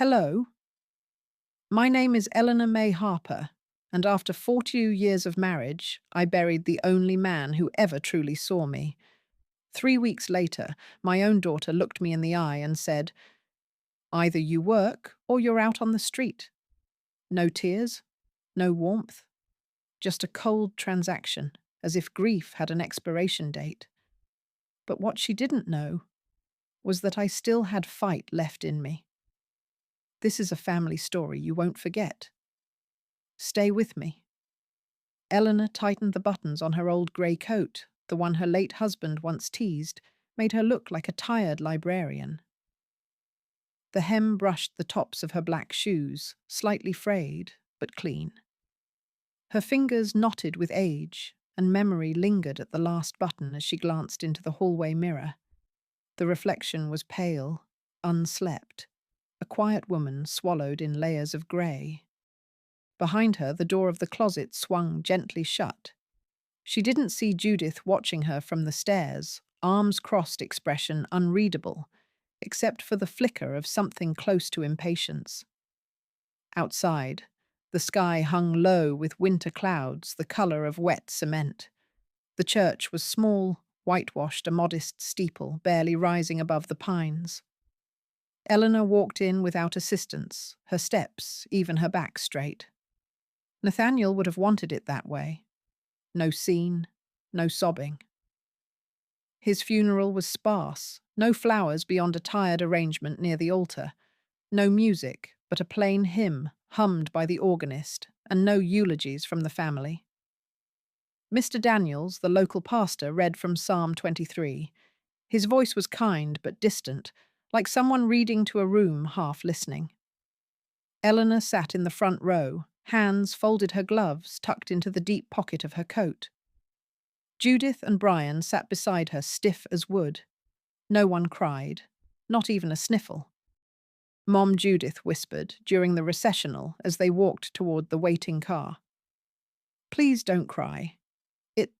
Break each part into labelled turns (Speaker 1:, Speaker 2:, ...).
Speaker 1: Hello, my name is Eleanor May Harper, and after 42 years of marriage, I buried the only man who ever truly saw me. 3 weeks later, my own daughter looked me in the eye and said, "Either you work or you're out on the street." No tears, no warmth, just a cold transaction, as if grief had an expiration date. But what she didn't know was that I still had fight left in me. This is a family story you won't forget. Stay with me. Eleanor tightened the buttons on her old grey coat, the one her late husband once teased, made her look like a tired librarian. The hem brushed the tops of her black shoes, slightly frayed, but clean. Her fingers knotted with age, and memory lingered at the last button as she glanced into the hallway mirror. The reflection was pale, unslept, a quiet woman swallowed in layers of grey. Behind her, the door of the closet swung gently shut. She didn't see Judith watching her from the stairs, arms crossed expression unreadable, except for the flicker of something close to impatience. Outside, the sky hung low with winter clouds, the colour of wet cement. The church was small, whitewashed, a modest steeple, barely rising above the pines. Eleanor walked in without assistance, her steps, even her back straight. Nathaniel would have wanted it that way. No scene, no sobbing. His funeral was sparse, no flowers beyond a tired arrangement near the altar, no music but a plain hymn hummed by the organist, and no eulogies from the family. Mr. Daniels, the local pastor, read from Psalm 23. His voice was kind but distant, like someone reading to a room half listening. Eleanor sat in the front row, hands folded her gloves tucked into the deep pocket of her coat. Judith and Brian sat beside her, stiff as wood. No one cried, not even a sniffle. Mom Judith whispered during the recessional as they walked toward the waiting car. "Please don't cry. It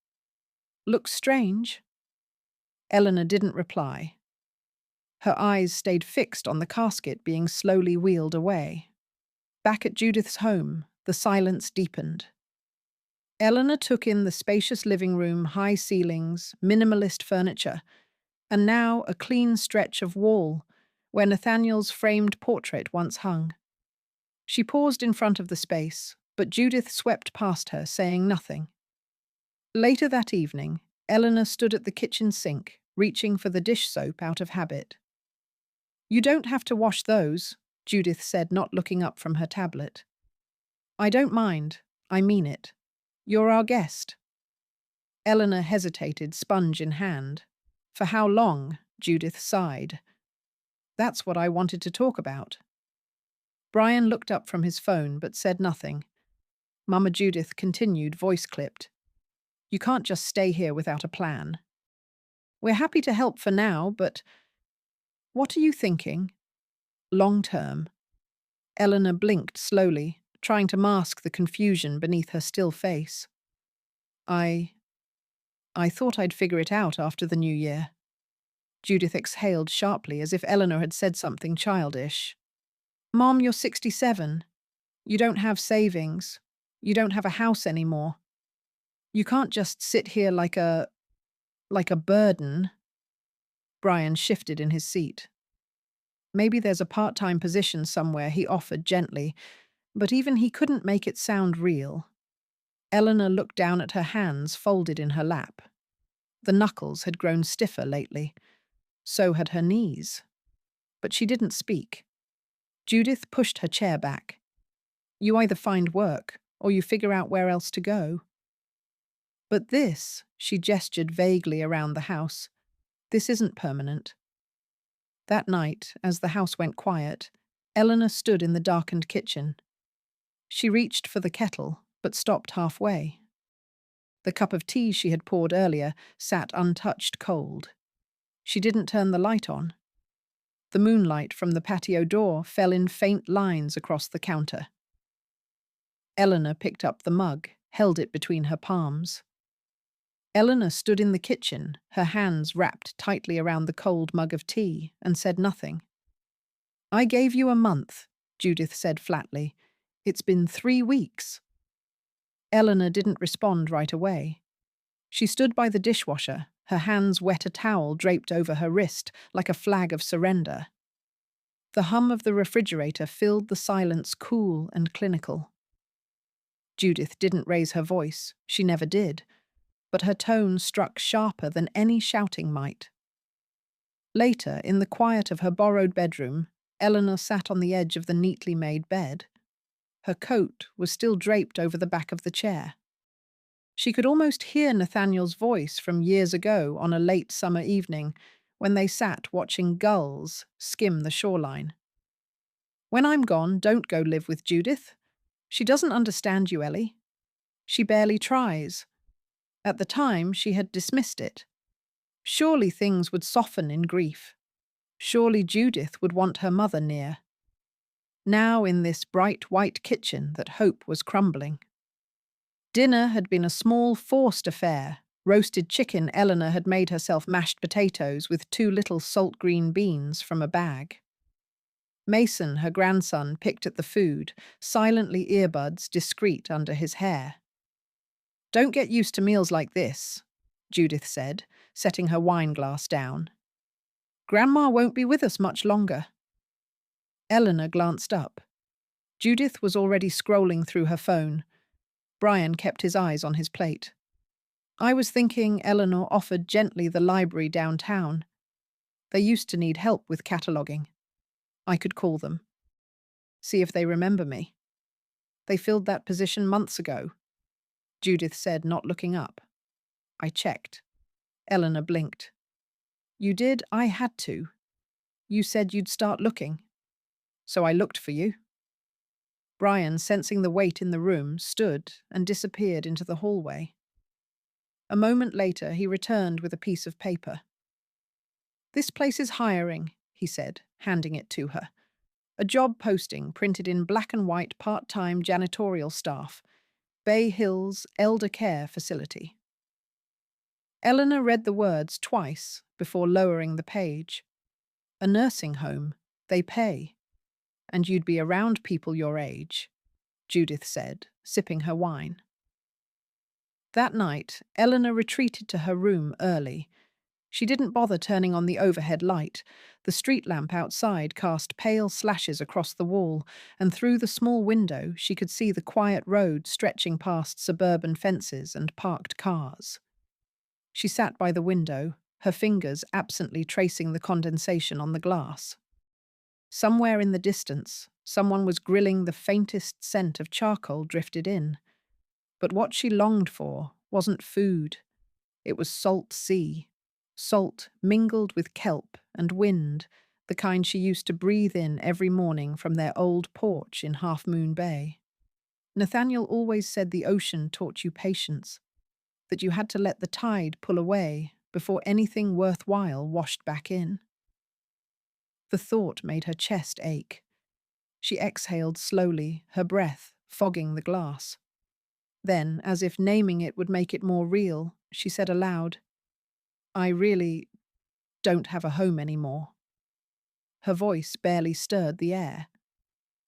Speaker 1: looks strange." Eleanor didn't reply. Her eyes stayed fixed on the casket being slowly wheeled away. Back at Judith's home, the silence deepened. Eleanor took in the spacious living room, high ceilings, minimalist furniture, and now a clean stretch of wall where Nathaniel's framed portrait once hung. She paused in front of the space, but Judith swept past her, saying nothing. Later that evening, Eleanor stood at the kitchen sink, reaching for the dish soap out of habit. "You don't have to wash those," Judith said, not looking up from her tablet. "I don't mind. I mean it. You're our guest." Eleanor hesitated, sponge in hand. "For how long?" Judith sighed. "That's what I wanted to talk about." Brian looked up from his phone but said nothing. Mama Judith continued, voice clipped. "You can't just stay here without a plan. We're happy to help for now, but what are you thinking? Long term?" Eleanor blinked slowly, trying to mask the confusion beneath her still face. I thought I'd figure it out after the new year." Judith exhaled sharply, as if Eleanor had said something childish. "Mom, you're 67. You don't have savings. You don't have a house anymore. You can't just sit here like a burden." Brian shifted in his seat. "Maybe there's a part-time position somewhere," he offered gently, but even he couldn't make it sound real. Eleanor looked down at her hands folded in her lap. The knuckles had grown stiffer lately. So had her knees. But she didn't speak. Judith pushed her chair back. "You either find work, or you figure out where else to go." "But this," she gestured vaguely around the house, "this isn't permanent." That night, as the house went quiet, Eleanor stood in the darkened kitchen. She reached for the kettle, but stopped halfway. The cup of tea she had poured earlier sat untouched cold. She didn't turn the light on. The moonlight from the patio door fell in faint lines across the counter. Eleanor picked up the mug, held it between her palms. Eleanor stood in the kitchen, her hands wrapped tightly around the cold mug of tea, and said nothing. "I gave you a month," Judith said flatly. It's been 3 weeks. Eleanor didn't respond right away. She stood by the dishwasher, her hands wet a towel draped over her wrist like a flag of surrender. The hum of the refrigerator filled the silence cool and clinical. Judith didn't raise her voice, she never did, but her tone struck sharper than any shouting might. Later, in the quiet of her borrowed bedroom, Eleanor sat on the edge of the neatly made bed. Her coat was still draped over the back of the chair. She could almost hear Nathaniel's voice from years ago on a late summer evening when they sat watching gulls skim the shoreline. "When I'm gone, don't go live with Judith. She doesn't understand you, Ellie. She barely tries." At the time, she had dismissed it. Surely things would soften in grief. Surely Judith would want her mother near. Now in this bright white kitchen that hope was crumbling. Dinner had been a small forced affair. Roasted chicken Eleanor had made herself mashed potatoes with 2 little salt green beans from a bag. Mason, her grandson, picked at the food, silently earbuds discreet under his hair. "Don't get used to meals like this," Judith said, setting her wine glass down. "Grandma won't be with us much longer." Eleanor glanced up. Judith was already scrolling through her phone. Brian kept his eyes on his plate. "I was thinking," Eleanor offered gently, "the library downtown. They used to need help with cataloguing. I could call them. See if they remember me. They filled that position months ago," Judith said, not looking up. "I checked." Eleanor blinked. "You did? I had to. You said you'd start looking. So I looked for you." Brian, sensing the weight in the room, stood and disappeared into the hallway. A moment later, he returned with a piece of paper. "This place is hiring," he said, handing it to her. "A job posting printed in black and white, part-time janitorial staff. Bay Hills Elder Care Facility." Eleanor read the words twice before lowering the page. "A nursing home. They pay. And you'd be around people your age," Judith said, sipping her wine. That night, Eleanor retreated to her room early. She didn't bother turning on the overhead light. The street lamp outside cast pale slashes across the wall, and through the small window she could see the quiet road stretching past suburban fences and parked cars. She sat by the window, her fingers absently tracing the condensation on the glass. Somewhere in the distance, someone was grilling. The faintest scent of charcoal drifted in. But what she longed for wasn't food. It was salt sea. Salt mingled with kelp and wind, the kind she used to breathe in every morning from their old porch in Half Moon Bay. Nathaniel always said the ocean taught you patience, that you had to let the tide pull away before anything worthwhile washed back in. The thought made her chest ache. She exhaled slowly, her breath fogging the glass. Then, as if naming it would make it more real, she said aloud, "I really don't have a home anymore." Her voice barely stirred the air.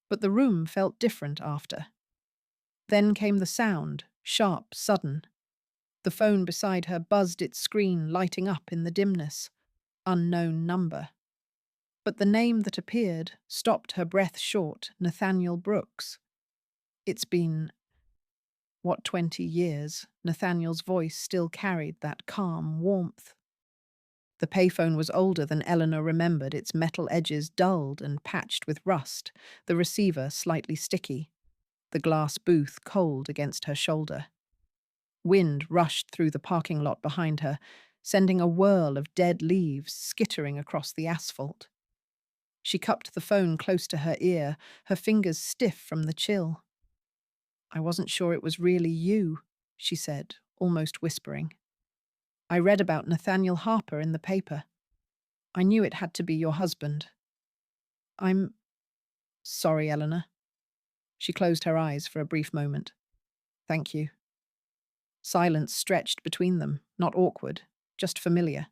Speaker 1: But the room felt different after. Then came the sound, sharp, sudden. The phone beside her buzzed its screen, lighting up in the dimness. Unknown number. But the name that appeared stopped her breath short. Nathaniel Brooks. "It's been, 20 years?" Nathaniel's voice still carried that calm warmth. The payphone was older than Eleanor remembered, its metal edges dulled and patched with rust, the receiver slightly sticky, the glass booth cold against her shoulder. Wind rushed through the parking lot behind her, sending a whirl of dead leaves skittering across the asphalt. She cupped the phone close to her ear, her fingers stiff from the chill. "I wasn't sure it was really you," she said, almost whispering. "I read about Nathaniel Harper in the paper. I knew it had to be your husband." "I'm sorry, Eleanor." She closed her eyes for a brief moment. "Thank you." Silence stretched between them, not awkward, just familiar.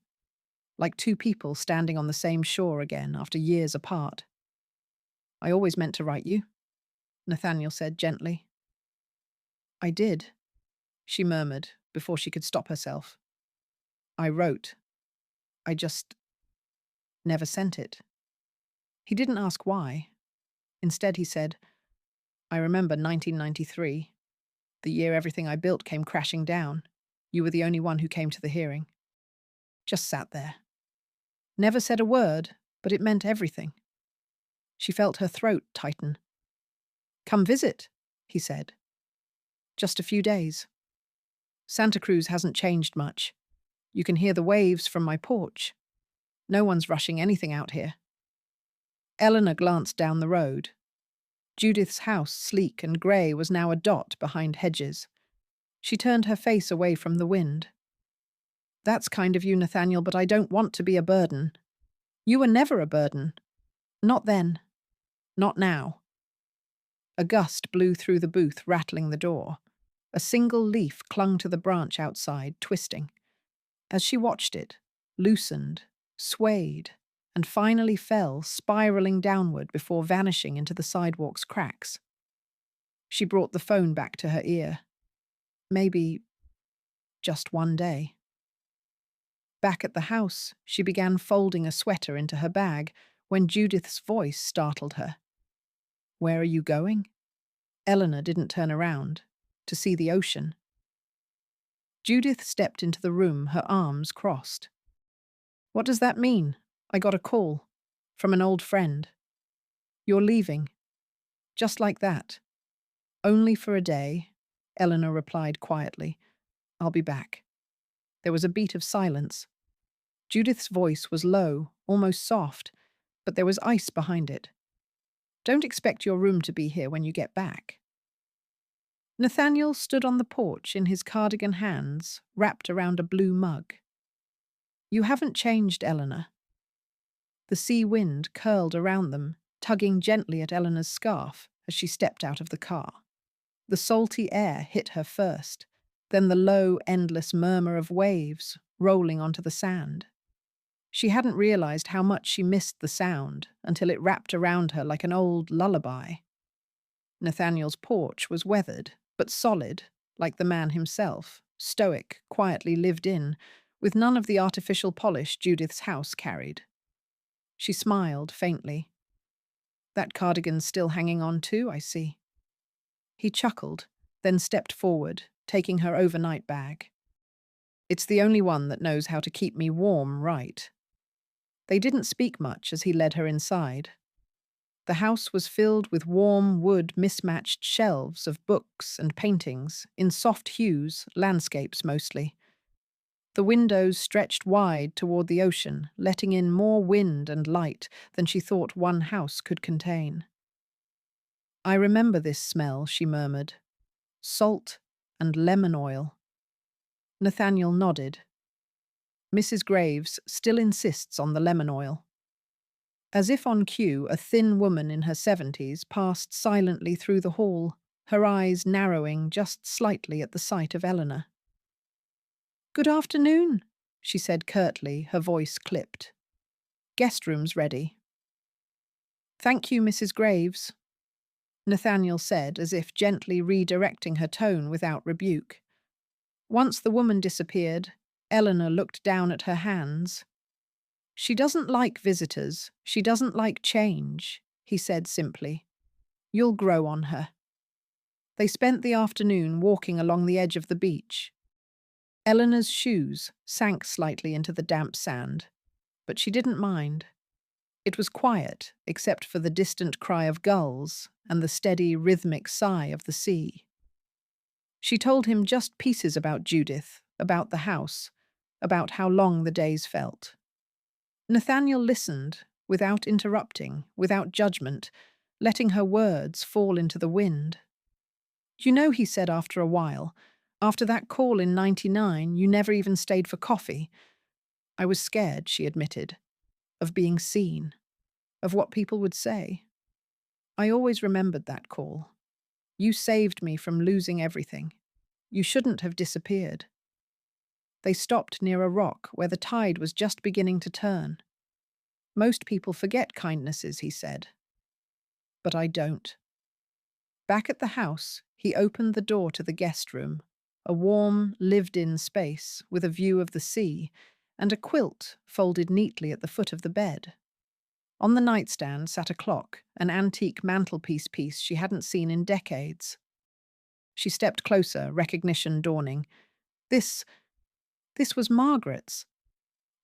Speaker 1: Like two people standing on the same shore again after years apart. I always meant to write you, Nathaniel said gently. I did, she murmured before she could stop herself. I wrote. I just never sent it. He didn't ask why. Instead, he said, I remember 1993, the year everything I built came crashing down. You were the only one who came to the hearing. Just sat there. Never said a word, but it meant everything. She felt her throat tighten. Come visit, he said. Just a few days. Santa Cruz hasn't changed much. You can hear the waves from my porch. No one's rushing anything out here. Eleanor glanced down the road. Judith's house, sleek and grey, was now a dot behind hedges. She turned her face away from the wind. That's kind of you, Nathaniel, but I don't want to be a burden. You were never a burden. Not then. Not now. A gust blew through the booth, rattling the door. A single leaf clung to the branch outside, twisting. As she watched it, loosened, swayed, and finally fell, spiraling downward before vanishing into the sidewalk's cracks. She brought the phone back to her ear. Maybe just one day. Back at the house, she began folding a sweater into her bag when Judith's voice startled her. Where are you going? Eleanor didn't turn around. To see the ocean. Judith stepped into the room, her arms crossed. What does that mean? I got a call. From an old friend. You're leaving. Just like that. Only for a day, Eleanor replied quietly. I'll be back. There was a beat of silence. Judith's voice was low, almost soft, but there was ice behind it. Don't expect your room to be here when you get back. Nathaniel stood on the porch in his cardigan hands, wrapped around a blue mug. You haven't changed, Eleanor. The sea wind curled around them, tugging gently at Eleanor's scarf as she stepped out of the car. The salty air hit her first, then the low, endless murmur of waves rolling onto the sand. She hadn't realized how much she missed the sound until it wrapped around her like an old lullaby. Nathaniel's porch was weathered, but solid, like the man himself, stoic, quietly lived in, with none of the artificial polish Judith's house carried. She smiled faintly. That cardigan's still hanging on too, I see. He chuckled, then stepped forward, taking her overnight bag. It's the only one that knows how to keep me warm, right? They didn't speak much as he led her inside. The house was filled with warm wood mismatched shelves of books and paintings, in soft hues, landscapes mostly. The windows stretched wide toward the ocean, letting in more wind and light than she thought one house could contain. I remember this smell, she murmured. Salt and lemon oil. Nathaniel nodded. Mrs. Graves still insists on the lemon oil. As if on cue, a thin woman in her 70s passed silently through the hall, her eyes narrowing just slightly at the sight of Eleanor. Good afternoon, she said curtly, her voice clipped. Guest room's ready. Thank you, Mrs. Graves, Nathaniel said, as if gently redirecting her tone without rebuke. Once the woman disappeared, Eleanor looked down at her hands. She doesn't like visitors. She doesn't like change, he said simply. You'll grow on her. They spent the afternoon walking along the edge of the beach. Eleanor's shoes sank slightly into the damp sand, but she didn't mind. It was quiet, except for the distant cry of gulls and the steady, rhythmic sigh of the sea. She told him just pieces about Judith, about the house, about how long the days felt. Nathaniel listened, without interrupting, without judgment, letting her words fall into the wind. You know, he said after a while, after that call in '99, you never even stayed for coffee. I was scared, she admitted, of being seen, of what people would say. I always remembered that call. You saved me from losing everything. You shouldn't have disappeared. They stopped near a rock where the tide was just beginning to turn. Most people forget kindnesses, he said. but I don't. Back at the house, he opened the door to the guest room, a warm, lived-in space with a view of the sea and a quilt folded neatly at the foot of the bed. On the nightstand sat a clock, an antique mantelpiece piece she hadn't seen in decades. She stepped closer, recognition dawning. This, this was Margaret's.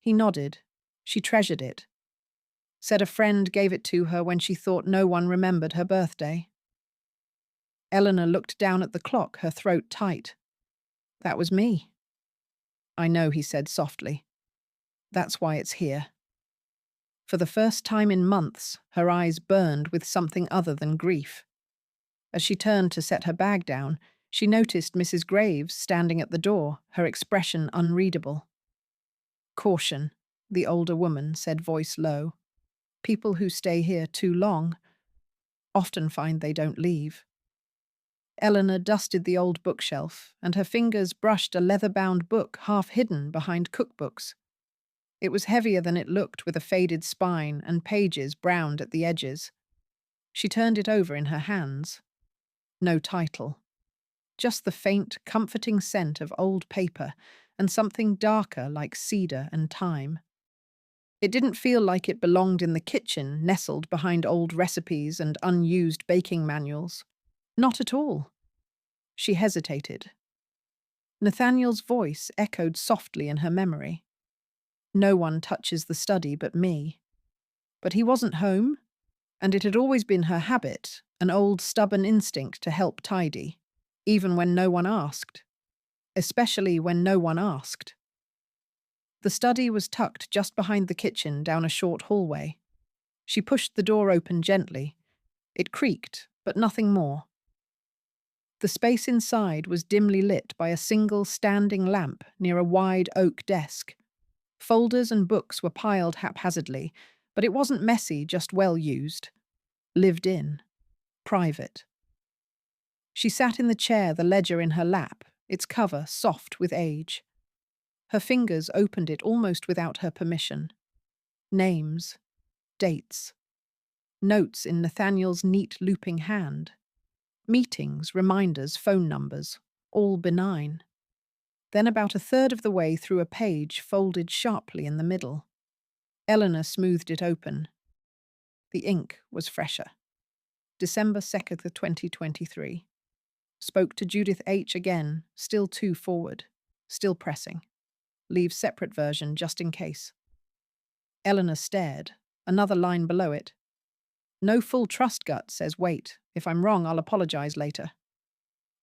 Speaker 1: He nodded. She treasured it. Said a friend gave it to her when she thought no one remembered her birthday. Eleanor looked down at the clock, her throat tight. That was me. I know, he said softly. That's why it's here. For the first time in months, her eyes burned with something other than grief. As she turned to set her bag down, she noticed Mrs. Graves standing at the door, her expression unreadable. Caution, the older woman said, voice low. People who stay here too long often find they don't leave. Eleanor dusted the old bookshelf, and her fingers brushed a leather-bound book half hidden behind cookbooks. It was heavier than it looked, with a faded spine and pages browned at the edges. She turned it over in her hands. No title. Just the faint, comforting scent of old paper and something darker like cedar and thyme. It didn't feel like it belonged in the kitchen, nestled behind old recipes and unused baking manuals. Not at all. She hesitated. Nathaniel's voice echoed softly in her memory. No one touches the study but me. But he wasn't home, and it had always been her habit, an old stubborn instinct to help tidy, even when no one asked. Especially when no one asked. The study was tucked just behind the kitchen down a short hallway. She pushed the door open gently. It creaked, but nothing more. The space inside was dimly lit by a single standing lamp near a wide oak desk. Folders and books were piled haphazardly, but it wasn't messy, just well used. Lived in. Private. She sat in the chair, the ledger in her lap, its cover soft with age. Her fingers opened it almost without her permission. Names. Dates. Notes in Nathaniel's neat looping hand. Meetings, reminders, phone numbers, all benign. Then about a third of the way through a page folded sharply in the middle. Eleanor smoothed it open. The ink was fresher. December 2nd, 2023. Spoke to Judith H. again, still too forward, still pressing. Leave separate version just in case. Eleanor stared, another line below it. No full trust gut says wait. If I'm wrong, I'll apologize later.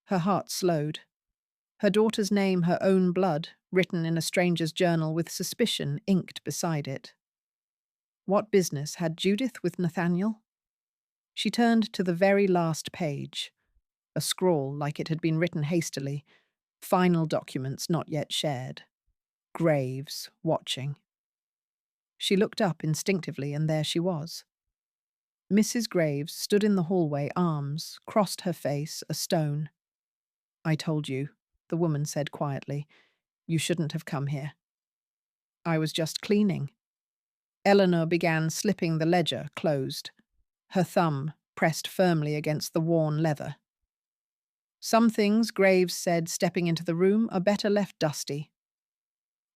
Speaker 1: Her heart slowed. Her daughter's name, her own blood, written in a stranger's journal with suspicion inked beside it. What business had Judith with Nathaniel? She turned to the very last page. A scrawl like it had been written hastily. Final documents not yet shared. Graves, watching. She looked up instinctively, and there she was. Mrs. Graves stood in the hallway, arms, crossed her face, a stone. I told you, the woman said quietly. You shouldn't have come here. I was just cleaning. Eleanor began slipping the ledger closed, her thumb pressed firmly against the worn leather. Some things, Graves said, stepping into the room, are better left dusty.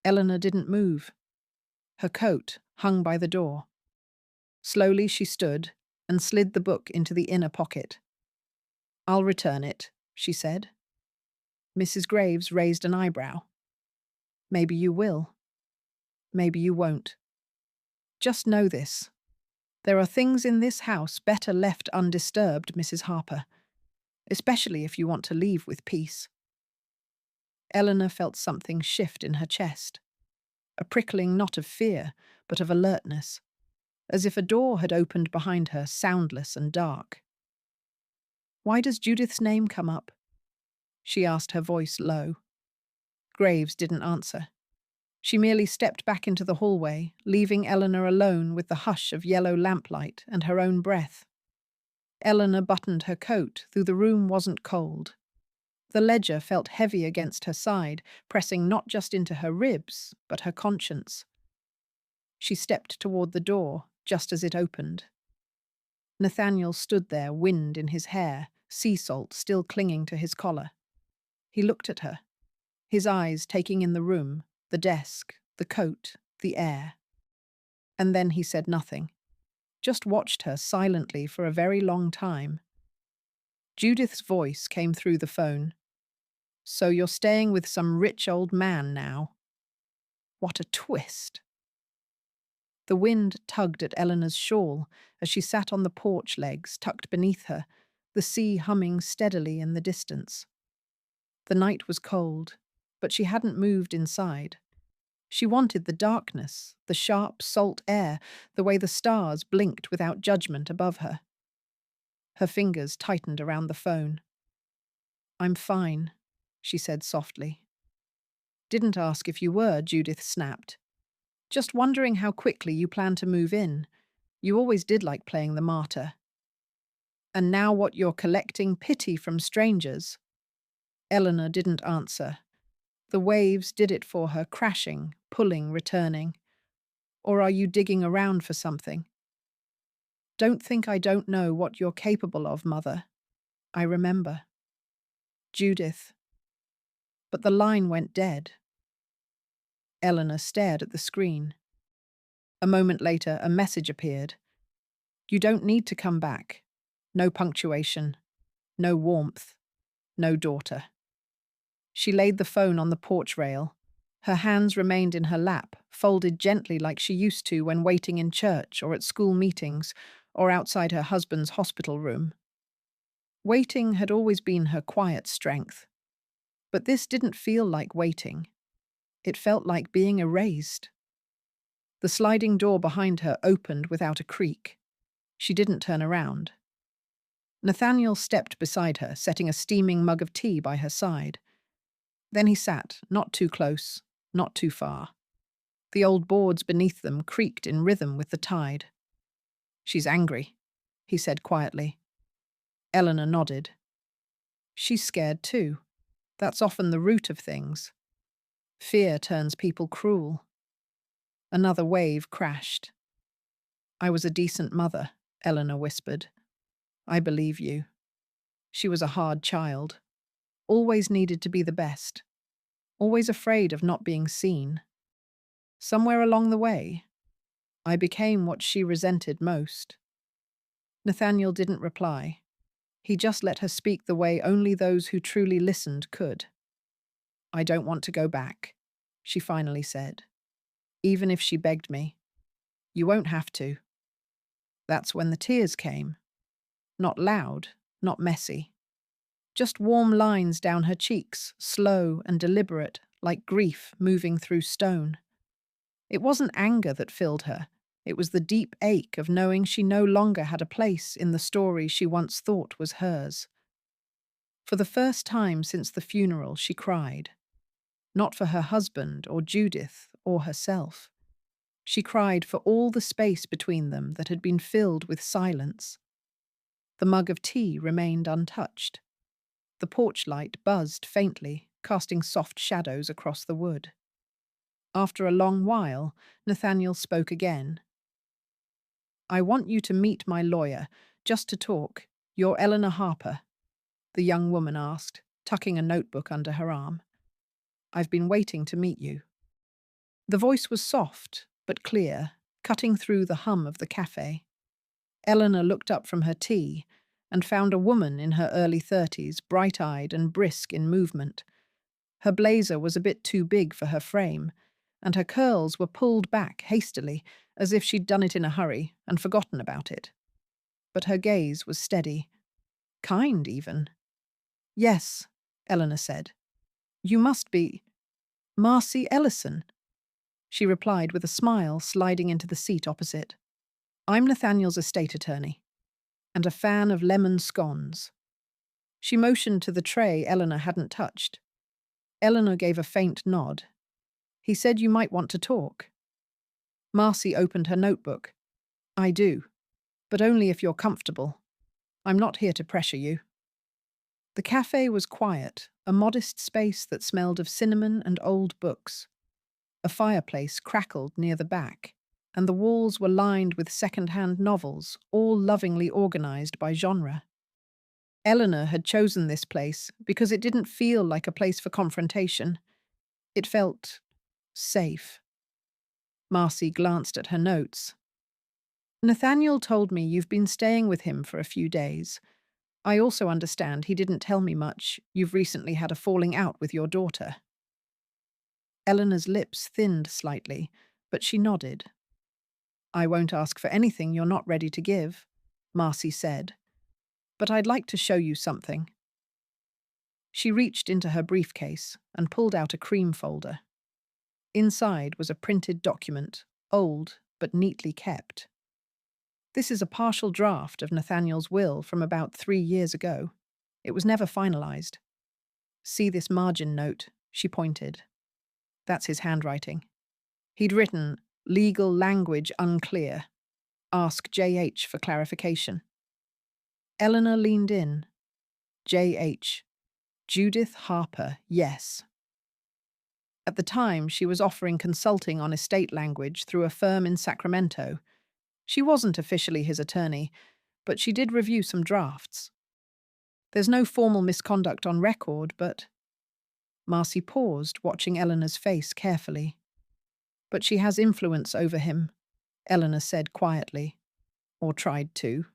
Speaker 1: Eleanor didn't move. Her coat hung by the door. Slowly she stood and slid the book into the inner pocket. I'll return it, she said. Mrs. Graves raised an eyebrow. Maybe you will. Maybe you won't. Just know this. There are things in this house better left undisturbed, Mrs. Harper, especially if you want to leave with peace. Eleanor felt something shift in her chest, a prickling not of fear, but of alertness, as if a door had opened behind her, soundless and dark. Why does Judith's name come up? She asked, her voice low. Graves didn't answer. She merely stepped back into the hallway, leaving Eleanor alone with the hush of yellow lamplight and her own breath. Eleanor buttoned her coat, though the room wasn't cold. The ledger felt heavy against her side, pressing not just into her ribs, but her conscience. She stepped toward the door, just as it opened. Nathaniel stood there, wind in his hair, sea salt still clinging to his collar. He looked at her, his eyes taking in the room, the desk, the coat, the air. And then he said nothing, just watched her silently for a very long time. Judith's voice came through the phone. "So you're staying with some rich old man now?" What a twist! The wind tugged at Eleanor's shawl as she sat on the porch legs tucked beneath her, the sea humming steadily in the distance. The night was cold, but she hadn't moved inside. She wanted the darkness, the sharp salt air, the way the stars blinked without judgment above her. Her fingers tightened around the phone. "I'm fine," she said softly. "Didn't ask if you were," Judith snapped. "Just wondering how quickly you plan to move in. You always did like playing the martyr. And now what, you're collecting pity from strangers?" Eleanor didn't answer. The waves did it for her, crashing, pulling, returning. "Or are you digging around for something?" "Don't think I don't know what you're capable of, Mother. I remember." "Judith." But the line went dead. Eleanor stared at the screen. A moment later, a message appeared. "You don't need to come back. No punctuation. No warmth. No daughter." She laid the phone on the porch rail. Her hands remained in her lap, folded gently like she used to when waiting in church or at school meetings or outside her husband's hospital room. Waiting had always been her quiet strength. But this didn't feel like waiting. It felt like being erased. The sliding door behind her opened without a creak. She didn't turn around. Nathaniel stepped beside her, setting a steaming mug of tea by her side. Then he sat, not too close, not too far. The old boards beneath them creaked in rhythm with the tide. "She's angry," he said quietly. Eleanor nodded. "She's scared too. That's often the root of things. Fear turns people cruel." Another wave crashed. "I was a decent mother," Eleanor whispered. "I believe you. She was a hard child. Always needed to be the best. Always afraid of not being seen. Somewhere along the way, I became what she resented most." Nathaniel didn't reply. He just let her speak the way only those who truly listened could. "I don't want to go back," she finally said. "Even if she begged me. You won't have to." That's when the tears came. Not loud, not messy. Just warm lines down her cheeks, slow and deliberate, like grief moving through stone. It wasn't anger that filled her. It was the deep ache of knowing she no longer had a place in the story she once thought was hers. For the first time since the funeral, she cried. Not for her husband or Judith or herself. She cried for all the space between them that had been filled with silence. The mug of tea remained untouched. The porch light buzzed faintly, casting soft shadows across the wood. After a long while, Nathaniel spoke again. "I want you to meet my lawyer, just to talk. You're Eleanor Harper," the young woman asked, tucking a notebook under her arm. "I've been waiting to meet you." The voice was soft, but clear, cutting through the hum of the cafe. Eleanor looked up from her tea and found a woman in her early 30s, bright-eyed and brisk in movement. Her blazer was a bit too big for her frame, and her curls were pulled back hastily, as if she'd done it in a hurry and forgotten about it. But her gaze was steady. Kind, even. "Yes," Eleanor said. "You must be Marcy Ellison," she replied with a smile, sliding into the seat opposite. "I'm Nathaniel's estate attorney, and a fan of lemon scones." She motioned to the tray Eleanor hadn't touched. Eleanor gave a faint nod. "He said you might want to talk." Marcy opened her notebook. "I do, but only if you're comfortable. I'm not here to pressure you." The cafe was quiet, a modest space that smelled of cinnamon and old books. A fireplace crackled near the back. and the walls were lined with second-hand novels, all lovingly organized by genre. Eleanor had chosen this place because it didn't feel like a place for confrontation. It felt safe. Marcy glanced at her notes. Nathaniel told me you've been staying with him for a few days. I also understand he didn't tell me much. You've recently had a falling out with your daughter. Eleanor's lips thinned slightly, but she nodded. I won't ask for anything you're not ready to give, Marcy said, but I'd like to show you something. She reached into her briefcase and pulled out a cream folder. Inside was a printed document, old but neatly kept. This is a partial draft of Nathaniel's will from about 3 years ago. It was never finalized. See this margin note, she pointed. That's his handwriting. He'd written, legal language unclear. Ask JH for clarification. Eleanor leaned in. JH. Judith Harper, yes. At the time, she was offering consulting on estate language through a firm in Sacramento. She wasn't officially his attorney, but she did review some drafts. There's no formal misconduct on record, but… Marcy paused, watching Eleanor's face carefully. But she has influence over him, Eleanor said quietly. Or tried to.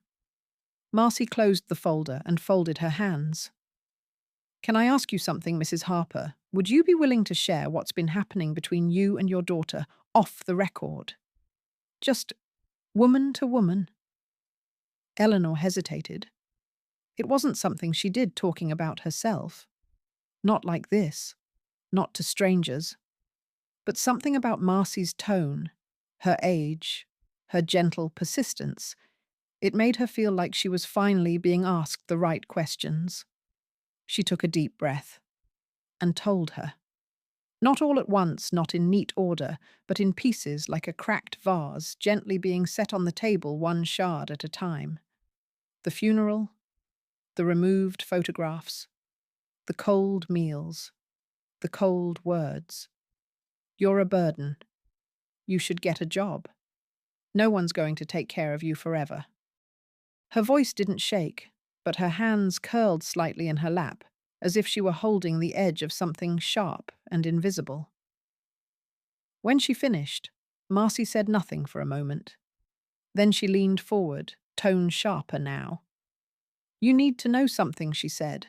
Speaker 1: Marcy closed the folder and folded her hands. Can I ask you something, Mrs. Harper? Would you be willing to share what's been happening between you and your daughter off the record? Just woman to woman. Eleanor hesitated. It wasn't something she did talking about herself. Not like this. Not to strangers. But something about Marcy's tone, her age, her gentle persistence. It made her feel like she was finally being asked the right questions. She took a deep breath and told her. Not all at once, not in neat order, but in pieces like a cracked vase, gently being set on the table one shard at a time. The funeral, the removed photographs, the cold meals, the cold words. You're a burden. You should get a job. No one's going to take care of you forever. Her voice didn't shake, but her hands curled slightly in her lap, as if she were holding the edge of something sharp and invisible. When she finished, Marcy said nothing for a moment. Then she leaned forward, tone sharper now. You need to know something, she said.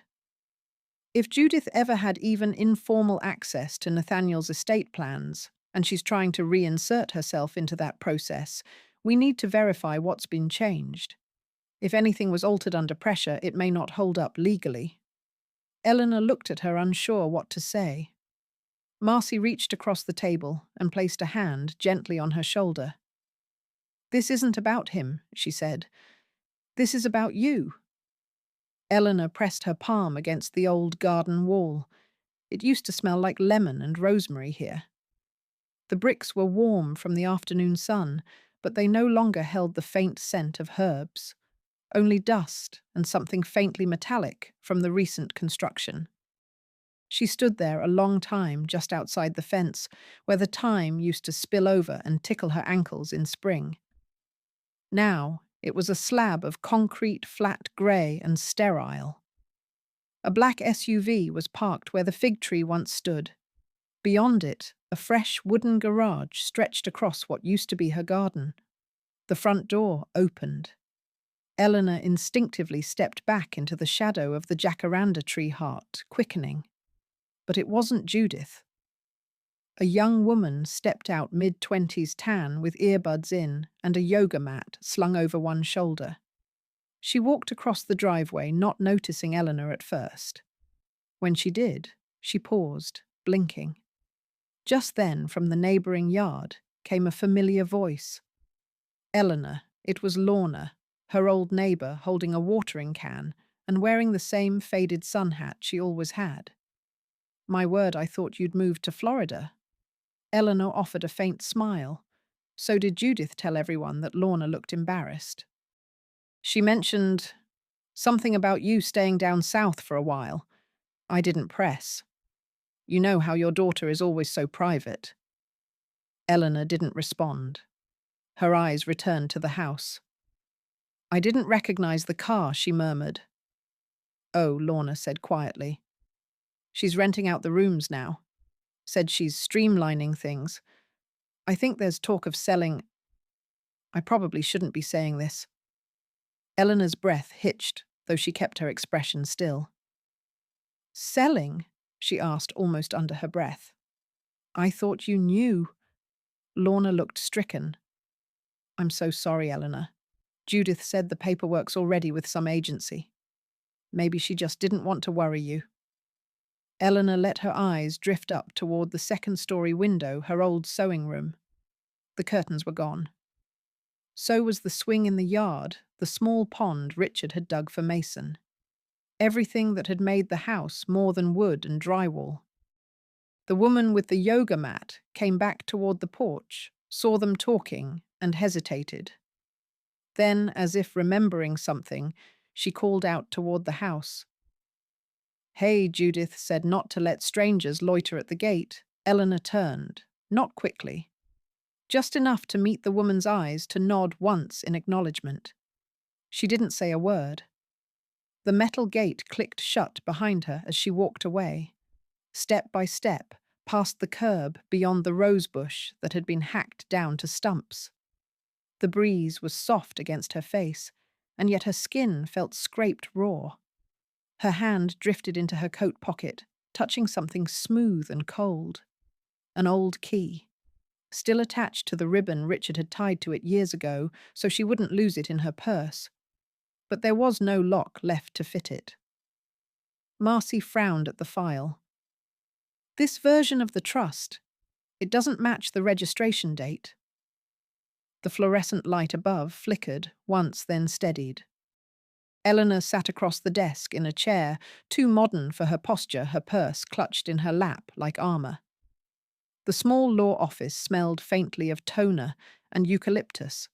Speaker 1: If Judith ever had even informal access to Nathaniel's estate plans, and she's trying to reinsert herself into that process, we need to verify what's been changed. If anything was altered under pressure, it may not hold up legally. Eleanor looked at her, unsure what to say. Marcy reached across the table and placed a hand gently on her shoulder. This isn't about him, she said. This is about you. Eleanor pressed her palm against the old garden wall. It used to smell like lemon and rosemary here. The bricks were warm from the afternoon sun, but they no longer held the faint scent of herbs. Only dust and something faintly metallic from the recent construction. She stood there a long time just outside the fence, where the thyme used to spill over and tickle her ankles in spring. Now it was a slab of concrete, flat grey and sterile. A black SUV was parked where the fig tree once stood. Beyond it, a fresh wooden garage stretched across what used to be her garden. The front door opened. Eleanor instinctively stepped back into the shadow of the jacaranda tree heart, quickening. But it wasn't Judith. A young woman stepped out mid-20s tan with earbuds in and a yoga mat slung over one shoulder. She walked across the driveway, not noticing Eleanor at first. When she did, she paused, blinking. Just then, from the neighbouring yard, came a familiar voice. Eleanor, it was Lorna, her old neighbour, holding a watering can and wearing the same faded sun hat she always had. My word, I thought you'd moved to Florida. Eleanor offered a faint smile. So did Judith tell everyone that Lorna looked embarrassed. She mentioned something about you staying down south for a while. I didn't press. You know how your daughter is always so private. Eleanor didn't respond. Her eyes returned to the house. I didn't recognize the car, she murmured. Oh, Lorna said quietly. She's renting out the rooms now. Said she's streamlining things. I think there's talk of selling. I probably shouldn't be saying this. Eleanor's breath hitched, though she kept her expression still. Selling? She asked almost under her breath. I thought you knew. Lorna looked stricken. I'm so sorry, Eleanor. Judith said the paperwork's already with some agency. Maybe she just didn't want to worry you. Eleanor let her eyes drift up toward the second-story window, her old sewing room. The curtains were gone. So was the swing in the yard, the small pond Richard had dug for Mason. Everything that had made the house more than wood and drywall. The woman with the yoga mat came back toward the porch, saw them talking, and hesitated. Then, as if remembering something, she called out toward the house. Hey, Judith said not to let strangers loiter at the gate. Eleanor turned, not quickly. Just enough to meet the woman's eyes to nod once in acknowledgement. She didn't say a word. The metal gate clicked shut behind her as she walked away, step by step, past the curb beyond the rose bush that had been hacked down to stumps. The breeze was soft against her face, and yet her skin felt scraped raw. Her hand drifted into her coat pocket, touching something smooth and cold. An old key, still attached to the ribbon Richard had tied to it years ago so she wouldn't lose it in her purse. But there was no lock left to fit it. Marcy frowned at the file. This version of the trust, it doesn't match the registration date. The fluorescent light above flickered, once then steadied. Eleanor sat across the desk in a chair, too modern for her posture, her purse clutched in her lap like armor. The small law office smelled faintly of toner and eucalyptus.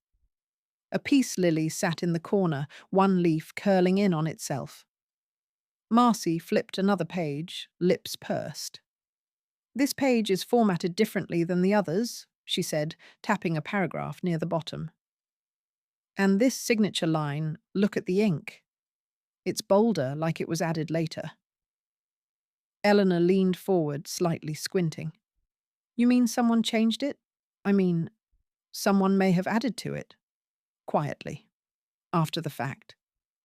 Speaker 1: A peace lily sat in the corner, one leaf curling in on itself. Marcy flipped another page, lips pursed. This page is formatted differently than the others, she said, tapping a paragraph near the bottom. And this signature line, look at the ink. It's bolder, like it was added later. Eleanor leaned forward, slightly squinting. You mean someone changed it? I mean, someone may have added to it. Quietly. After the fact.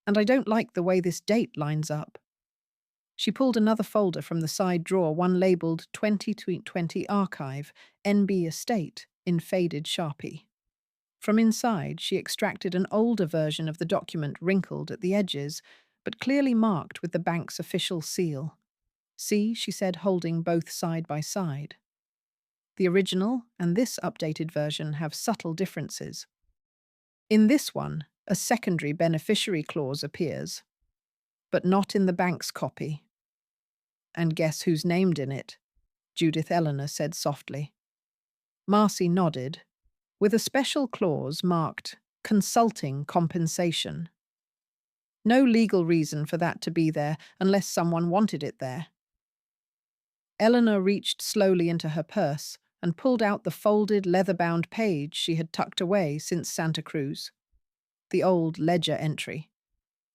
Speaker 1: And I don't like the way this date lines up. She pulled another folder from the side drawer, one labelled 2020 Archive, NB Estate, in faded Sharpie. From inside, she extracted an older version of the document wrinkled at the edges, but clearly marked with the bank's official seal. See, she said, holding both side by side. The original and this updated version have subtle differences. In this one, a secondary beneficiary clause appears, but not in the bank's copy. And guess who's named in it? Judith Eleanor said softly. Marcy nodded, with a special clause marked consulting compensation. No legal reason for that to be there unless someone wanted it there. Eleanor reached slowly into her purse and pulled out the folded, leather-bound page she had tucked away since Santa Cruz. The old ledger entry.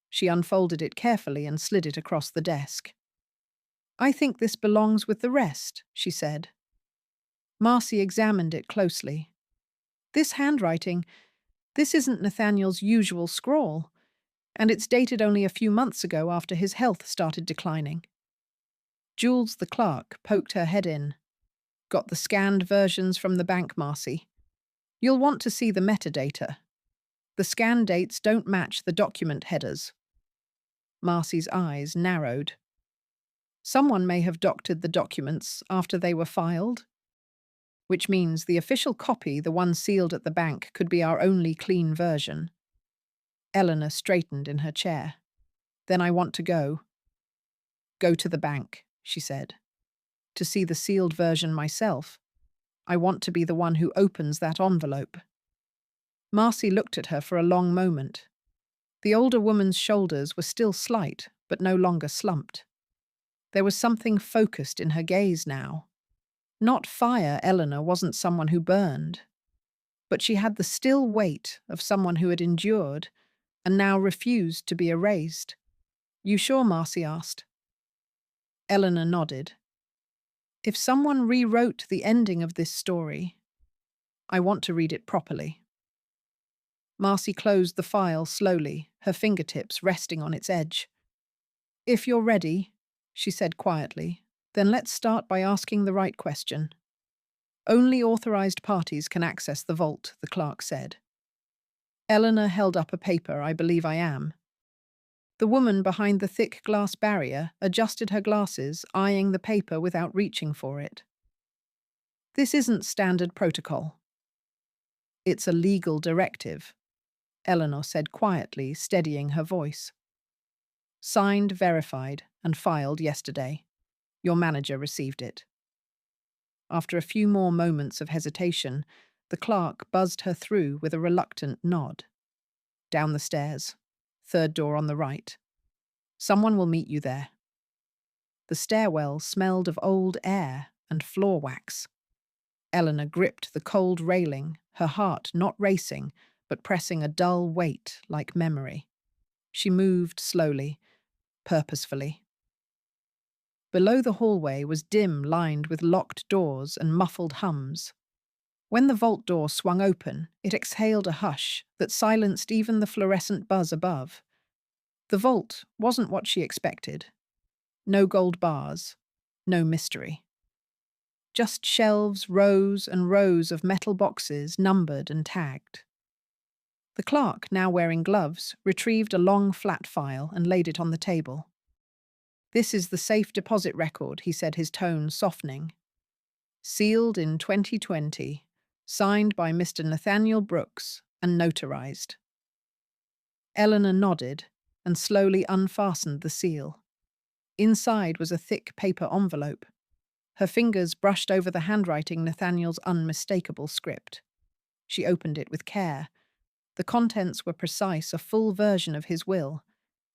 Speaker 1: She unfolded it carefully and slid it across the desk. I think this belongs with the rest, she said. Marcy examined it closely. This handwriting, this isn't Nathaniel's usual scrawl, and it's dated only a few months ago after his health started declining. Jules the clerk poked her head in. Got the scanned versions from the bank, Marcy. You'll want to see the metadata. The scan dates don't match the document headers. Marcy's eyes narrowed. Someone may have doctored the documents after they were filed, which means the official copy, the one sealed at the bank, could be our only clean version. Eleanor straightened in her chair. Then I want to go. Go to the bank, she said. To see the sealed version myself. I want to be the one who opens that envelope. Marcy looked at her for a long moment. The older woman's shoulders were still slight, but no longer slumped. There was something focused in her gaze now. Not fire, Eleanor wasn't someone who burned. but she had the still weight of someone who had endured and now refused to be erased. "You sure?" Marcy asked. Eleanor nodded. "If someone rewrote the ending of this story, I want to read it properly." Marcy closed the file slowly, her fingertips resting on its edge. "If you're ready," she said quietly, "then let's start by asking the right question." "Only authorized parties can access the vault," the clerk said. Eleanor held up a paper. "I believe I am." The woman behind the thick glass barrier adjusted her glasses, eyeing the paper without reaching for it. "This isn't standard protocol. It's a legal directive," Eleanor said quietly, steadying her voice. "Signed, verified, and filed yesterday. Your manager received it." After a few more moments of hesitation, the clerk buzzed her through with a reluctant nod. "Down the stairs. Third door on the right. Someone will meet you there." The stairwell smelled of old air and floor wax. Eleanor gripped the cold railing, her heart not racing, but pressing a dull weight like memory. She moved slowly, purposefully. Below the hallway was dim, lined with locked doors and muffled hums. When the vault door swung open, it exhaled a hush that silenced even the fluorescent buzz above. The vault wasn't what she expected. No gold bars, no mystery. Just shelves, rows and rows of metal boxes numbered and tagged. The clerk, now wearing gloves, retrieved a long flat file and laid it on the table. "This is the safe deposit record," he said, his tone softening. "Sealed in 2020, signed by Mr. Nathaniel Brooks and notarized." Eleanor nodded and slowly unfastened the seal. Inside was a thick paper envelope. Her fingers brushed over the handwriting, Nathaniel's unmistakable script. She opened it with care. The contents were precise, a full version of his will.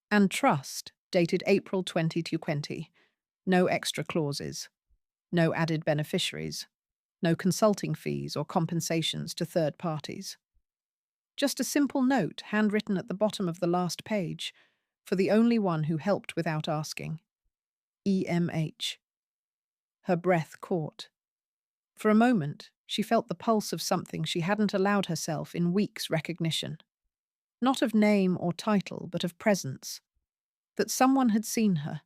Speaker 1: And trust, dated April 2020. No extra clauses. No added beneficiaries. No consulting fees or compensations to third parties. Just a simple note, handwritten at the bottom of the last page, for the only one who helped without asking. EMH. Her breath caught. For a moment, she felt the pulse of something she hadn't allowed herself in weeks recognition. Not of name or title, but of presence. That someone had seen her.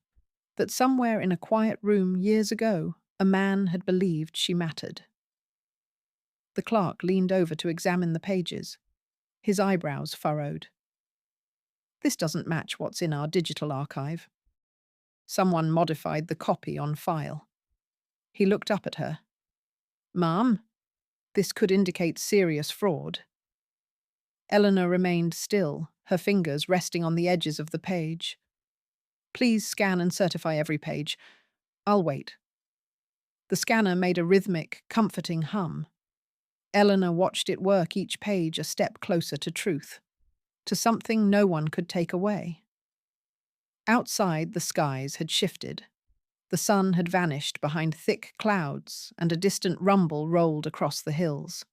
Speaker 1: That somewhere in a quiet room years ago, a man had believed she mattered. The clerk leaned over to examine the pages. His eyebrows furrowed. "This doesn't match what's in our digital archive." Someone modified the copy on file. He looked up at her. "Ma'am, this could indicate serious fraud." Eleanor remained still, her fingers resting on the edges of the page. "Please scan and certify every page. I'll wait." The scanner made a rhythmic, comforting hum. Eleanor watched it work, each page a step closer to truth, to something no one could take away. Outside, the skies had shifted. The sun had vanished behind thick clouds, and a distant rumble rolled across the hills.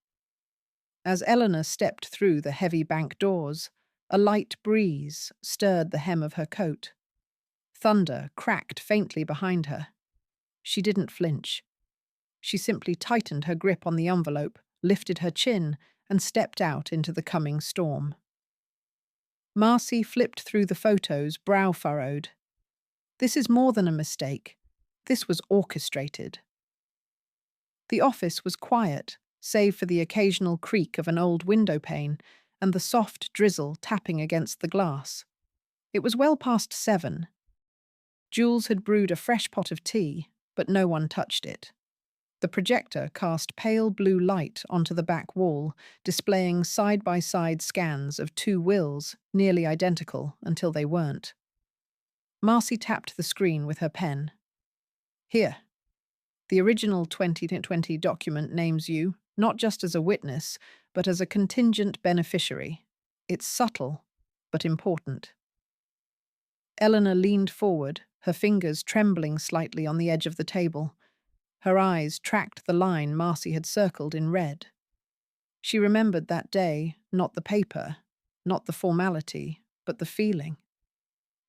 Speaker 1: As Eleanor stepped through the heavy bank doors, a light breeze stirred the hem of her coat. Thunder cracked faintly behind her. She didn't flinch. She simply tightened her grip on the envelope, lifted her chin, and stepped out into the coming storm. Marcy flipped through the photos, brow furrowed. This is more than a mistake. This was orchestrated. The office was quiet, save for the occasional creak of an old window pane and the soft drizzle tapping against the glass. It was well past 7. Jules had brewed a fresh pot of tea, but no one touched it. The projector cast pale blue light onto the back wall, displaying side-by-side scans of two wills, nearly identical until they weren't. Marcy tapped the screen with her pen. "Here. The original 2020 document names you, not just as a witness, but as a contingent beneficiary. It's subtle, but important." Eleanor leaned forward, her fingers trembling slightly on the edge of the table. Her eyes tracked the line Marcy had circled in red. She remembered that day, not the paper, not the formality, but the feeling.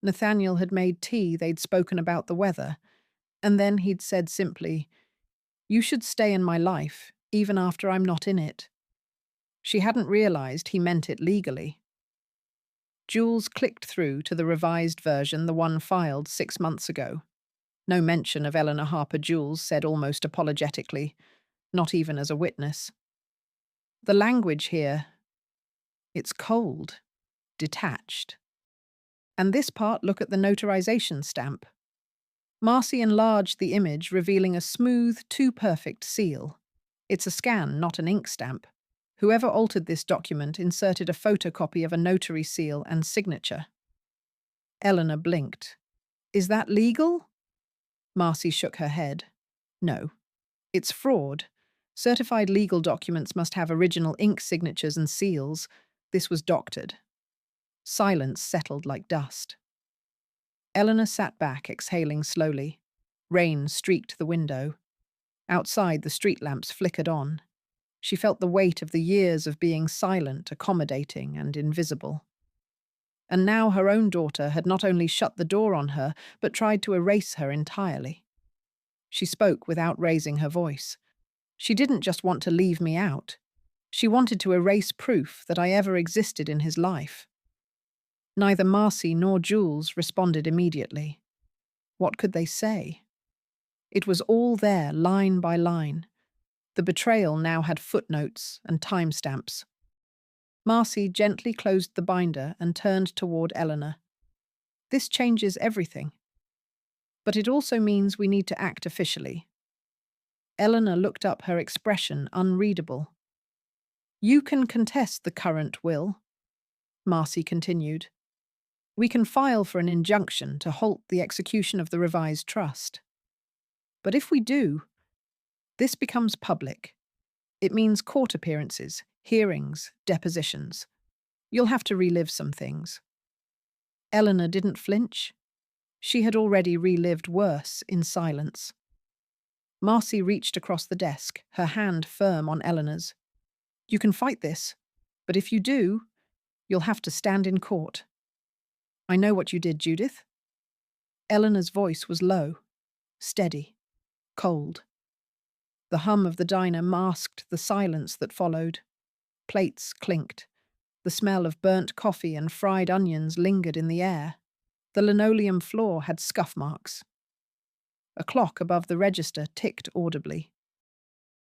Speaker 1: Nathaniel had made tea, they'd spoken about the weather, and then he'd said simply, "You should stay in my life, even after I'm not in it." She hadn't realized he meant it legally. Jules clicked through to the revised version, the one filed 6 months ago. No mention of Eleanor Harper. Jules said almost apologetically, not even as a witness. The language here, it's cold, detached. And this part, look at the notarization stamp. Marcy enlarged the image, revealing a smooth, too-perfect seal. It's a scan, not an ink stamp. Whoever altered this document inserted a photocopy of a notary seal and signature. Eleanor blinked. "Is that legal?" Marcy shook her head. "No. It's fraud. Certified legal documents must have original ink signatures and seals. This was doctored." Silence settled like dust. Eleanor sat back, exhaling slowly. Rain streaked the window. Outside, the street lamps flickered on. She felt the weight of the years of being silent, accommodating, and invisible. And now her own daughter had not only shut the door on her, but tried to erase her entirely. She spoke without raising her voice. "She didn't just want to leave me out. She wanted to erase proof that I ever existed in his life." Neither Marcy nor Jules responded immediately. What could they say? It was all there, line by line. The betrayal now had footnotes and timestamps. Marcy gently closed the binder and turned toward Eleanor. "This changes everything. But it also means we need to act officially." Eleanor looked up, her expression unreadable. "You can contest the current will," Marcy continued. "We can file for an injunction to halt the execution of the revised trust. But if we do, this becomes public. It means court appearances, hearings, depositions. You'll have to relive some things." Eleanor didn't flinch. She had already relived worse in silence. Marcy reached across the desk, her hand firm on Eleanor's. "You can fight this, but if you do, you'll have to stand in court." "I know what you did, Judith." Eleanor's voice was low, steady, cold. The hum of the diner masked the silence that followed. Plates clinked. The smell of burnt coffee and fried onions lingered in the air. The linoleum floor had scuff marks. A clock above the register ticked audibly.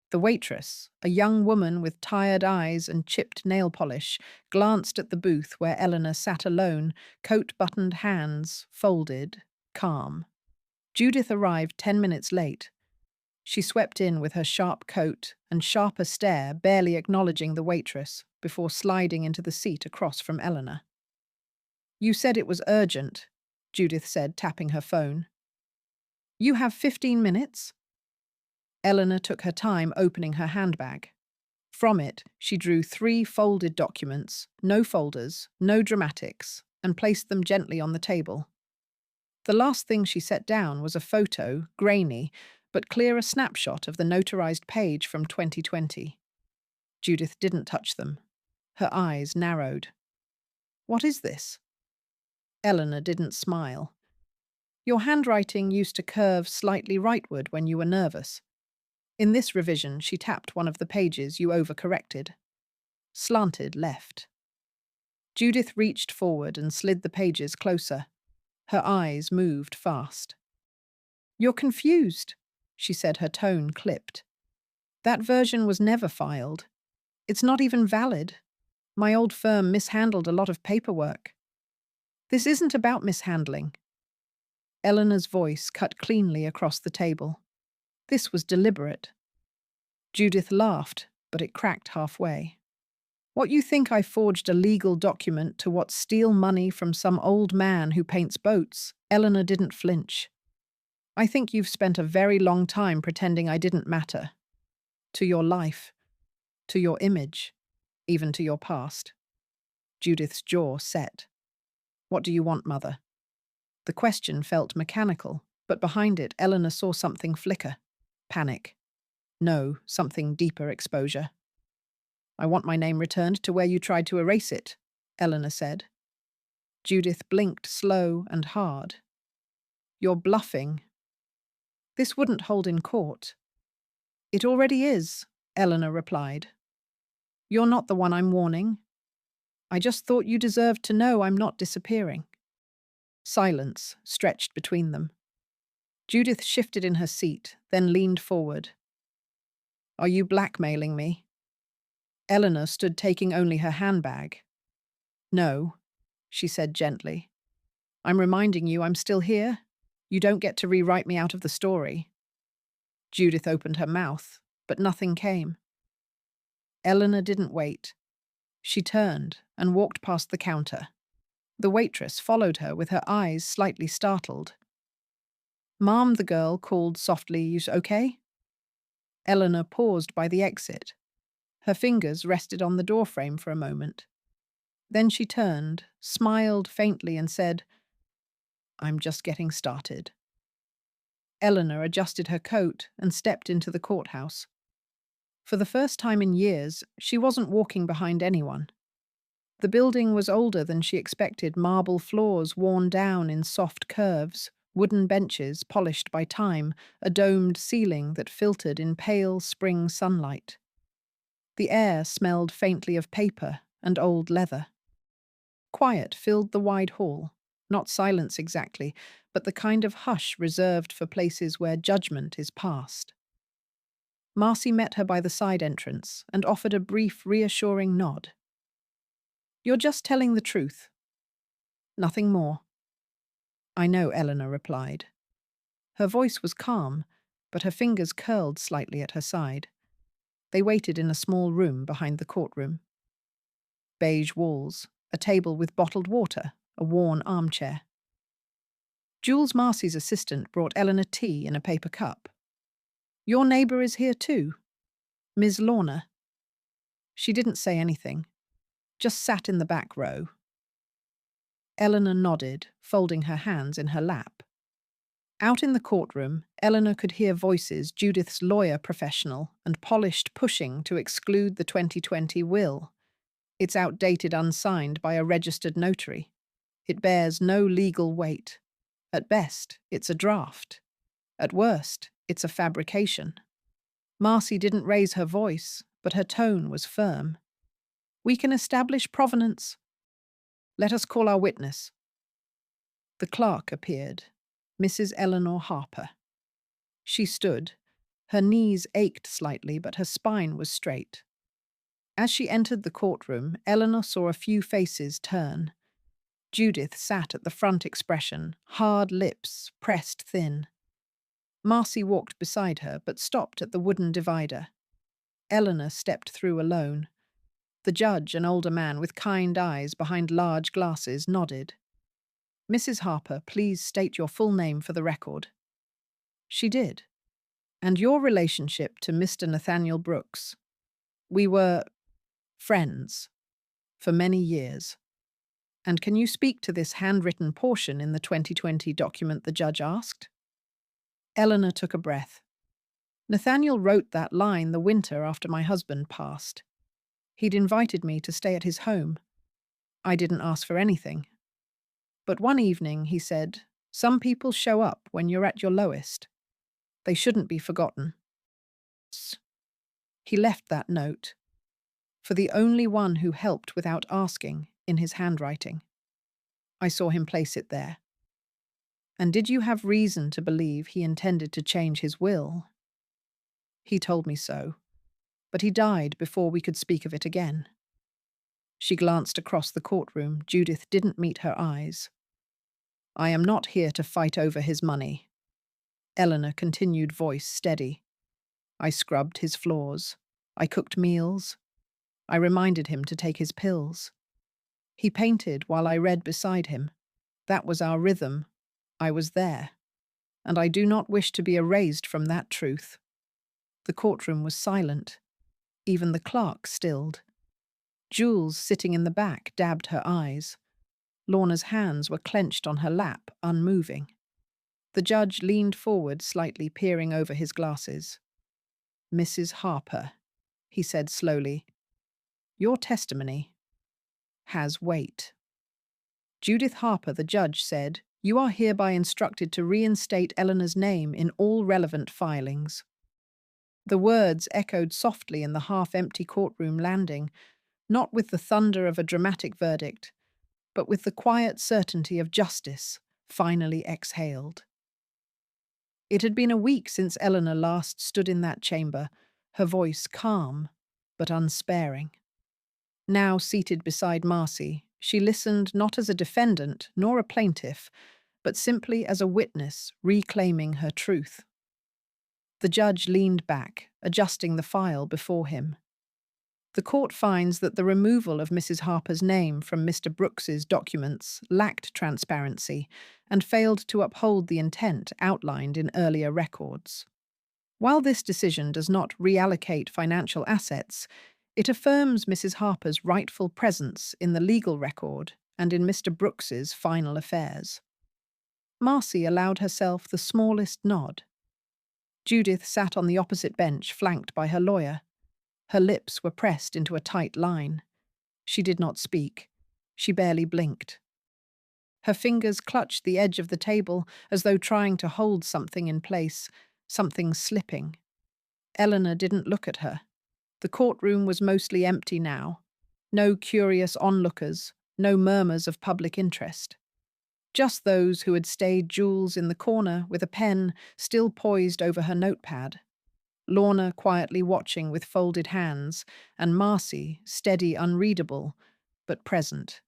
Speaker 1: The waitress, a young woman with tired eyes and chipped nail polish, glanced at the booth where Eleanor sat alone, coat-buttoned hands folded, calm. Judith arrived 10 minutes late. She swept in with her sharp coat and sharper stare, barely acknowledging the waitress, before sliding into the seat across from Eleanor. "You said it was urgent," Judith said, tapping her phone. "You have 15 minutes?" Eleanor took her time opening her handbag. From it, she drew 3 folded documents, no folders, no dramatics, and placed them gently on the table. The last thing she set down was a photo, grainy, but clear, a snapshot of the notarized page from 2020. Judith didn't touch them. Her eyes narrowed. "What is this?" Eleanor didn't smile. "Your handwriting used to curve slightly rightward when you were nervous. In this revision, she tapped one of the pages you overcorrected. Slanted left." Judith reached forward and slid the pages closer. Her eyes moved fast. "You're confused," she said, her tone clipped. "That version was never filed. It's not even valid. My old firm mishandled a lot of paperwork." "This isn't about mishandling." Eleanor's voice cut cleanly across the table. "This was deliberate." Judith laughed, but it cracked halfway. "What, you think I forged a legal document to what, steal money from some old man who paints boats?" Eleanor didn't flinch. "I think you've spent a very long time pretending I didn't matter. To your life, to your image, even to your past." Judith's jaw set. "What do you want, Mother?" The question felt mechanical, but behind it, Eleanor saw something flicker. Panic. No, something deeper: exposure. I want my name returned to where you tried to erase it, Eleanor said. Judith blinked slow and hard. You're bluffing. This wouldn't hold in court. It already is, Eleanor replied. You're not the one I'm warning. I just thought you deserved to know I'm not disappearing. Silence stretched between them. Judith shifted in her seat, then leaned forward. Are you blackmailing me? Eleanor stood taking only her handbag. No, she said gently. I'm reminding you I'm still here. You don't get to rewrite me out of the story. Judith opened her mouth, but nothing came. Eleanor didn't wait. She turned and walked past the counter. The waitress followed her with her eyes slightly startled. Ma'am, the girl called softly, you okay? Eleanor paused by the exit. Her fingers rested on the doorframe for a moment. Then she turned, smiled faintly and said, I'm just getting started. Eleanor adjusted her coat and stepped into the courthouse. For the first time in years, she wasn't walking behind anyone. The building was older than she expected, marble floors worn down in soft curves, wooden benches polished by time, a domed ceiling that filtered in pale spring sunlight. The air smelled faintly of paper and old leather. Quiet filled the wide hall, not silence exactly, but the kind of hush reserved for places where judgment is passed. Marcy met her by the side entrance and offered a brief, reassuring nod. You're just telling the truth. Nothing more. I know, Eleanor replied. Her voice was calm, but her fingers curled slightly at her side. They waited in a small room behind the courtroom. Beige walls, a table with bottled water, a worn armchair. Jules Marcy's assistant brought Eleanor tea in a paper cup. Your neighbour is here too, Ms. Lorna. She didn't say anything, just sat in the back row. Eleanor nodded, folding her hands in her lap. Out in the courtroom, Eleanor could hear voices, Judith's lawyer professional and polished, pushing to exclude the 2020 will. It's outdated, unsigned by a registered notary. It bears no legal weight. At best, it's a draft. At worst, it's a fabrication. Marcy didn't raise her voice, but her tone was firm. We can establish provenance. Let us call our witness. The clerk appeared, Mrs. Eleanor Harper. She stood. Her knees ached slightly, but her spine was straight. As she entered the courtroom, Eleanor saw a few faces turn. Judith sat at the front expression, hard lips, pressed thin. Marcy walked beside her, but stopped at the wooden divider. Eleanor stepped through alone. The judge, an older man with kind eyes behind large glasses, nodded. Mrs. Harper, please state your full name for the record. She did. And your relationship to Mr. Nathaniel Brooks. We were friends for many years. And can you speak to this handwritten portion in the 2020 document, the judge asked? Eleanor took a breath. Nathaniel wrote that line the winter after my husband passed. He'd invited me to stay at his home. I didn't ask for anything. But one evening he said, some people show up when you're at your lowest. They shouldn't be forgotten. He left that note. For the only one who helped without asking, in his handwriting. I saw him place it there. And did you have reason to believe he intended to change his will? He told me so, but he died before we could speak of it again. She glanced across the courtroom. Judith didn't meet her eyes. I am not here to fight over his money. Eleanor continued, voice steady. I scrubbed his floors. I cooked meals. I reminded him to take his pills. He painted while I read beside him. That was our rhythm. I was there. And I do not wish to be erased from that truth. The courtroom was silent. Even the clerk stilled. Jules, sitting in the back, dabbed her eyes. Lorna's hands were clenched on her lap, unmoving. The judge leaned forward slightly, peering over his glasses. Mrs. Harper, he said slowly. Your testimony has weight. Judith Harper, the judge, said, "You are hereby instructed to reinstate Eleanor's name in all relevant filings." The words echoed softly in the half-empty courtroom landing, not with the thunder of a dramatic verdict, but with the quiet certainty of justice finally exhaled. It had been a week since Eleanor last stood in that chamber, her voice calm but unsparing. Now seated beside Marcy, she listened not as a defendant nor a plaintiff, but simply as a witness reclaiming her truth. The judge leaned back, adjusting the file before him. The court finds that the removal of Mrs. Harper's name from Mr. Brooks's documents lacked transparency and failed to uphold the intent outlined in earlier records. While this decision does not reallocate financial assets, it affirms Mrs. Harper's rightful presence in the legal record and in Mr. Brooks's final affairs. Marcy allowed herself the smallest nod. Judith sat on the opposite bench, flanked by her lawyer. Her lips were pressed into a tight line. She did not speak. She barely blinked. Her fingers clutched the edge of the table as though trying to hold something in place, something slipping. Eleanor didn't look at her. The courtroom was mostly empty now. No curious onlookers, no murmurs of public interest. Just those who had stayed jewels in the corner with a pen still poised over her notepad. Lorna quietly watching with folded hands, and Marcy steady, unreadable, but present.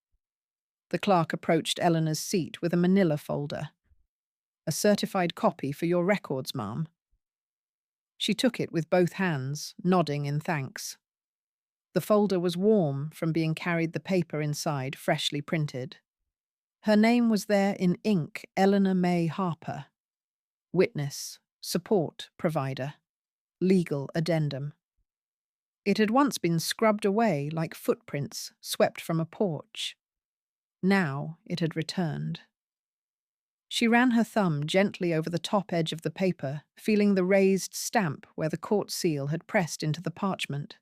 Speaker 1: The clerk approached Eleanor's seat with a manila folder. "A certified copy for your records, ma'am." She took it with both hands, nodding in thanks. The folder was warm from being carried the paper inside, freshly printed. Her name was there in ink, Eleanor May Harper. Witness, support provider, legal addendum. It had once been scrubbed away like footprints swept from a porch. Now it had returned. She ran her thumb gently over the top edge of the paper, feeling the raised stamp where the court seal had pressed into the parchment.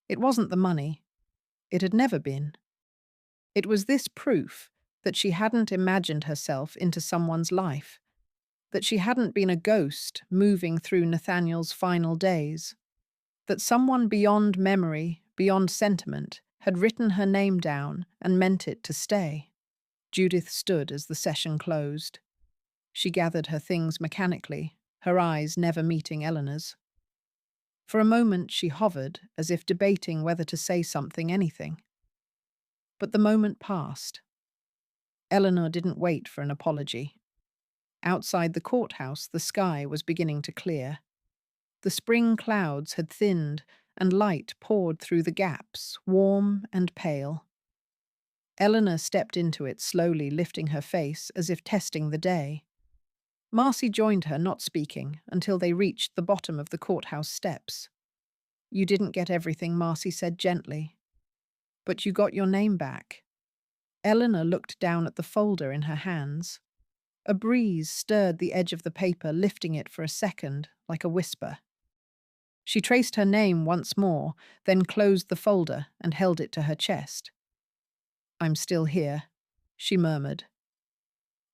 Speaker 1: It wasn't the money. It had never been. It was this proof that she hadn't imagined herself into someone's life, that she hadn't been a ghost moving through Nathaniel's final days, that someone beyond memory, beyond sentiment, had written her name down and meant it to stay. Judith stood as the session closed. She gathered her things mechanically, her eyes never meeting Eleanor's. For a moment she hovered, as if debating whether to say something, anything. But the moment passed. Eleanor didn't wait for an apology. Outside the courthouse, the sky was beginning to clear. The spring clouds had thinned, and light poured through the gaps, warm and pale. Eleanor stepped into it, slowly lifting her face as if testing the day. Marcy joined her, not speaking, until they reached the bottom of the courthouse steps. "You didn't get everything," Marcy said gently. "But you got your name back." Eleanor looked down at the folder in her hands. A breeze stirred the edge of the paper, lifting it for a second, like a whisper. She traced her name once more, then closed the folder and held it to her chest. "I'm still here," she murmured.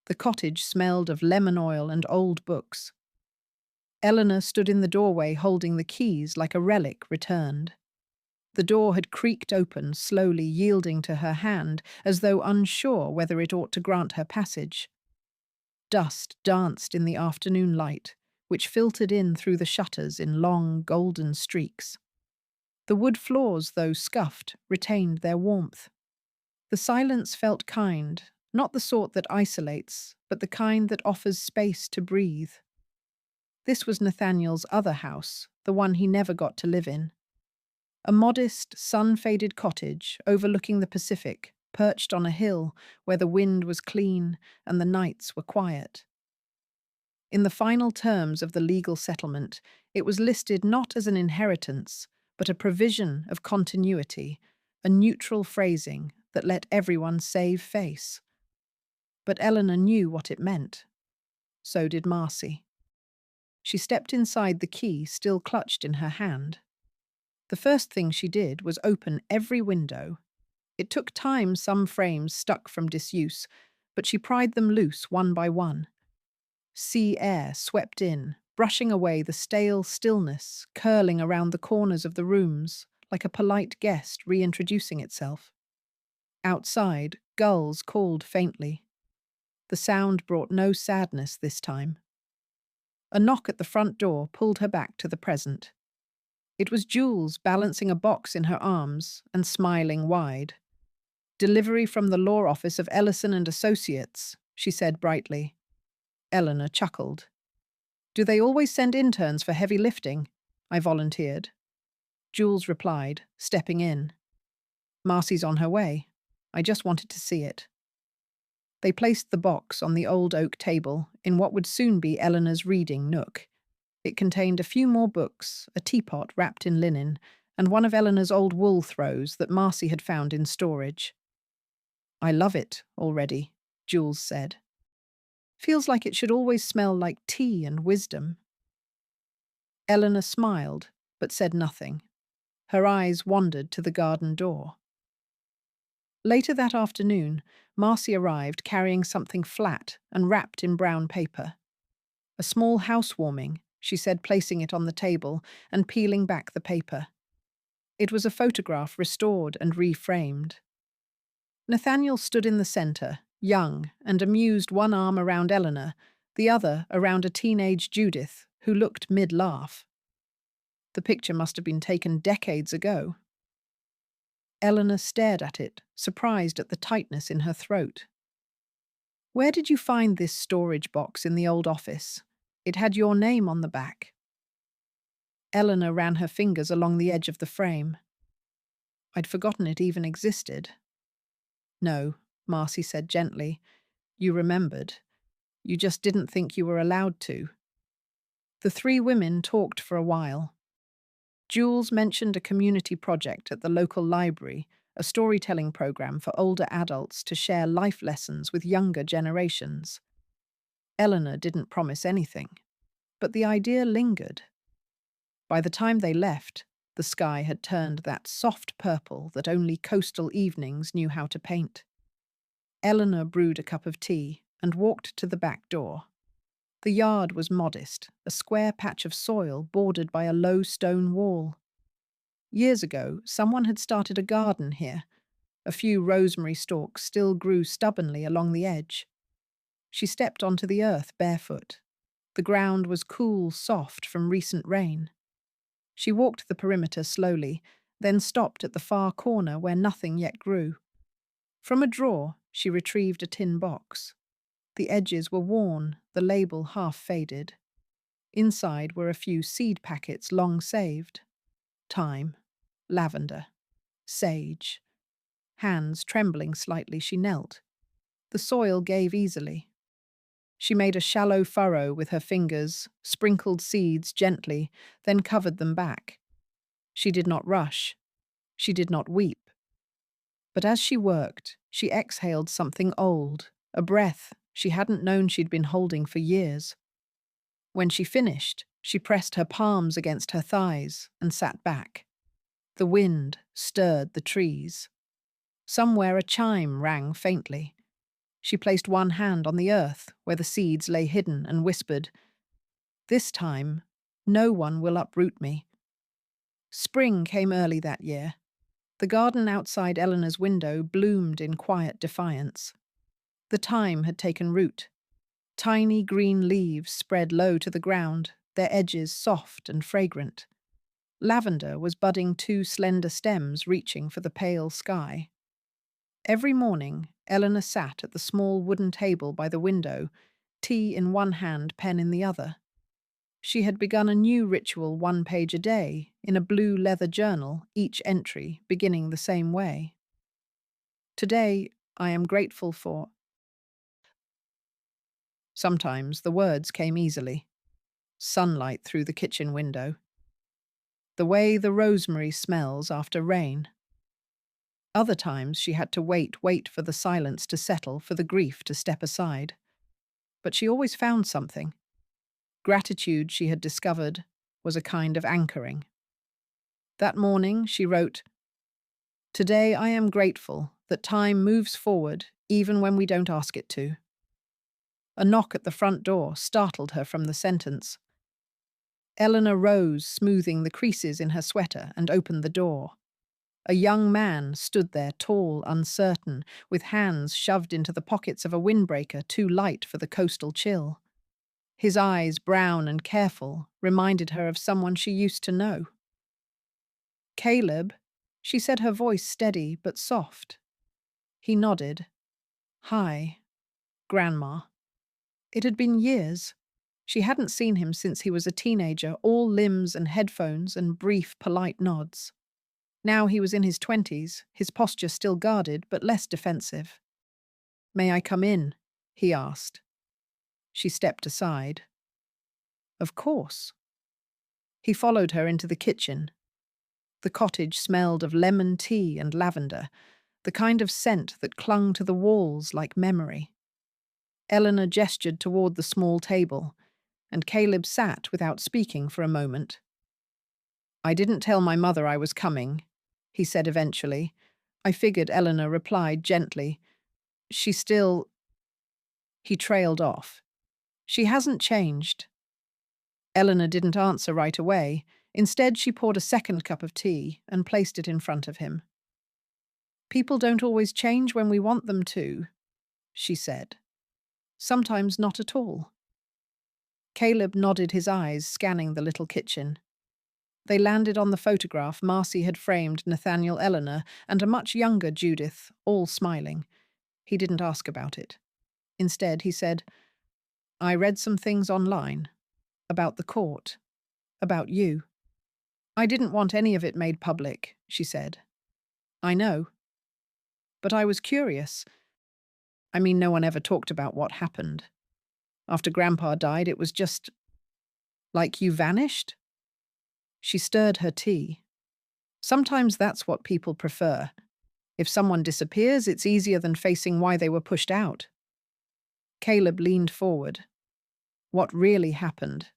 Speaker 1: The cottage smelled of lemon oil and old books. Eleanor stood in the doorway holding the keys like a relic returned. The door had creaked open, slowly yielding to her hand, as though unsure whether it ought to grant her passage. Dust danced in the afternoon light, which filtered in through the shutters in long, golden streaks. The wood floors, though scuffed, retained their warmth. The silence felt kind, not the sort that isolates, but the kind that offers space to breathe. This was Nathaniel's other house, the one he never got to live in. A modest, sun-faded cottage overlooking the Pacific, perched on a hill where the wind was clean and the nights were quiet. In the final terms of the legal settlement, it was listed not as an inheritance, but a provision of continuity, a neutral phrasing that let everyone save face. But Eleanor knew what it meant. So did Marcy. She stepped inside, the key still clutched in her hand. The first thing she did was open every window. It took time, some frames stuck from disuse, but she pried them loose one by one. Sea air swept in, brushing away the stale stillness, curling around the corners of the rooms, like a polite guest reintroducing itself. Outside, gulls called faintly. The sound brought no sadness this time. A knock at the front door pulled her back to the present. It was Jules balancing a box in her arms and smiling wide. "Delivery from the law office of Ellison and Associates," she said brightly. Eleanor chuckled. "Do they always send interns for heavy lifting?" I volunteered. Jules replied, stepping in. "Marcy's on her way. I just wanted to see it." They placed the box on the old oak table in what would soon be Eleanor's reading nook. It contained a few more books, a teapot wrapped in linen, and one of Eleanor's old wool throws that Marcy had found in storage. "I love it already," Jules said. "Feels like it should always smell like tea and wisdom." Eleanor smiled, but said nothing. Her eyes wandered to the garden door. Later that afternoon, Marcy arrived carrying something flat and wrapped in brown paper. "A small housewarming," she said, placing it on the table and peeling back the paper. It was a photograph restored and reframed. Nathaniel stood in the center, young and amused, one arm around Eleanor, the other around a teenage Judith who looked mid-laugh. The picture must have been taken decades ago. Eleanor stared at it, surprised at the tightness in her throat. "Where did you find this storage box in the old office? It had your name on the back." Eleanor ran her fingers along the edge of the frame. "I'd forgotten it even existed." "No," Marcy said gently. "You remembered. You just didn't think you were allowed to." The three women talked for a while. Jules mentioned a community project at the local library, a storytelling program for older adults to share life lessons with younger generations. Eleanor didn't promise anything, but the idea lingered. By the time they left, the sky had turned that soft purple that only coastal evenings knew how to paint. Eleanor brewed a cup of tea and walked to the back door. The yard was modest, a square patch of soil bordered by a low stone wall. Years ago, someone had started a garden here. A few rosemary stalks still grew stubbornly along the edge. She stepped onto the earth barefoot. The ground was cool, soft from recent rain. She walked the perimeter slowly, then stopped at the far corner where nothing yet grew. From a drawer, she retrieved a tin box. The edges were worn, the label half faded. Inside were a few seed packets long saved. Thyme, lavender, sage. Hands trembling slightly, she knelt. The soil gave easily. She made a shallow furrow with her fingers, sprinkled seeds gently, then covered them back. She did not rush. She did not weep. But as she worked, she exhaled something old, a breath she hadn't known she'd been holding for years. When she finished, she pressed her palms against her thighs and sat back. The wind stirred the trees. Somewhere a chime rang faintly. She placed one hand on the earth where the seeds lay hidden and whispered, "This time, no one will uproot me." Spring came early that year. The garden outside Eleanor's window bloomed in quiet defiance. The thyme had taken root. Tiny green leaves spread low to the ground, their edges soft and fragrant. Lavender was budding, two slender stems reaching for the pale sky. Every morning, Eleanor sat at the small wooden table by the window, tea in one hand, pen in the other. She had begun a new ritual, 1 page a day, in a blue leather journal, each entry beginning the same way. "Today, I am grateful for—" Sometimes the words came easily. Sunlight through the kitchen window. The way the rosemary smells after rain. Other times she had to wait for the silence to settle, for the grief to step aside. But she always found something. Gratitude, she had discovered, was a kind of anchoring. That morning, she wrote, "Today I am grateful that time moves forward even when we don't ask it to." A knock at the front door startled her from the sentence. Eleanor rose, smoothing the creases in her sweater, and opened the door. A young man stood there, tall, uncertain, with hands shoved into the pockets of a windbreaker too light for the coastal chill. His eyes, brown and careful, reminded her of someone she used to know. "Caleb," she said, her voice steady but soft. He nodded. "Hi, Grandma." It had been years. She hadn't seen him since he was a teenager, all limbs and headphones and brief, polite nods. Now he was in his 20s, his posture still guarded but less defensive. "May I come in?" he asked. She stepped aside. "Of course." He followed her into the kitchen. The cottage smelled of lemon tea and lavender, the kind of scent that clung to the walls like memory. Eleanor gestured toward the small table, and Caleb sat without speaking for a moment. "I didn't tell my mother I was coming," he said eventually. "I figured," Eleanor replied gently. "She still—" He trailed off. "She hasn't changed." Eleanor didn't answer right away. Instead, she poured a second cup of tea and placed it in front of him. "People don't always change when we want them to," she said. "Sometimes not at all." Caleb nodded, his eyes scanning the little kitchen. They landed on the photograph Marcy had framed Nathaniel Eleanor and a much younger Judith, all smiling. He didn't ask about it. Instead, he said, "I read some things online. About the court. About you." "I didn't want any of it made public," she said. "I know. But I was curious. I mean, no one ever talked about what happened. After Grandpa died, it was just like you vanished." She stirred her tea. "Sometimes that's what people prefer. If someone disappears, it's easier than facing why they were pushed out." Caleb leaned forward. "What really happened?"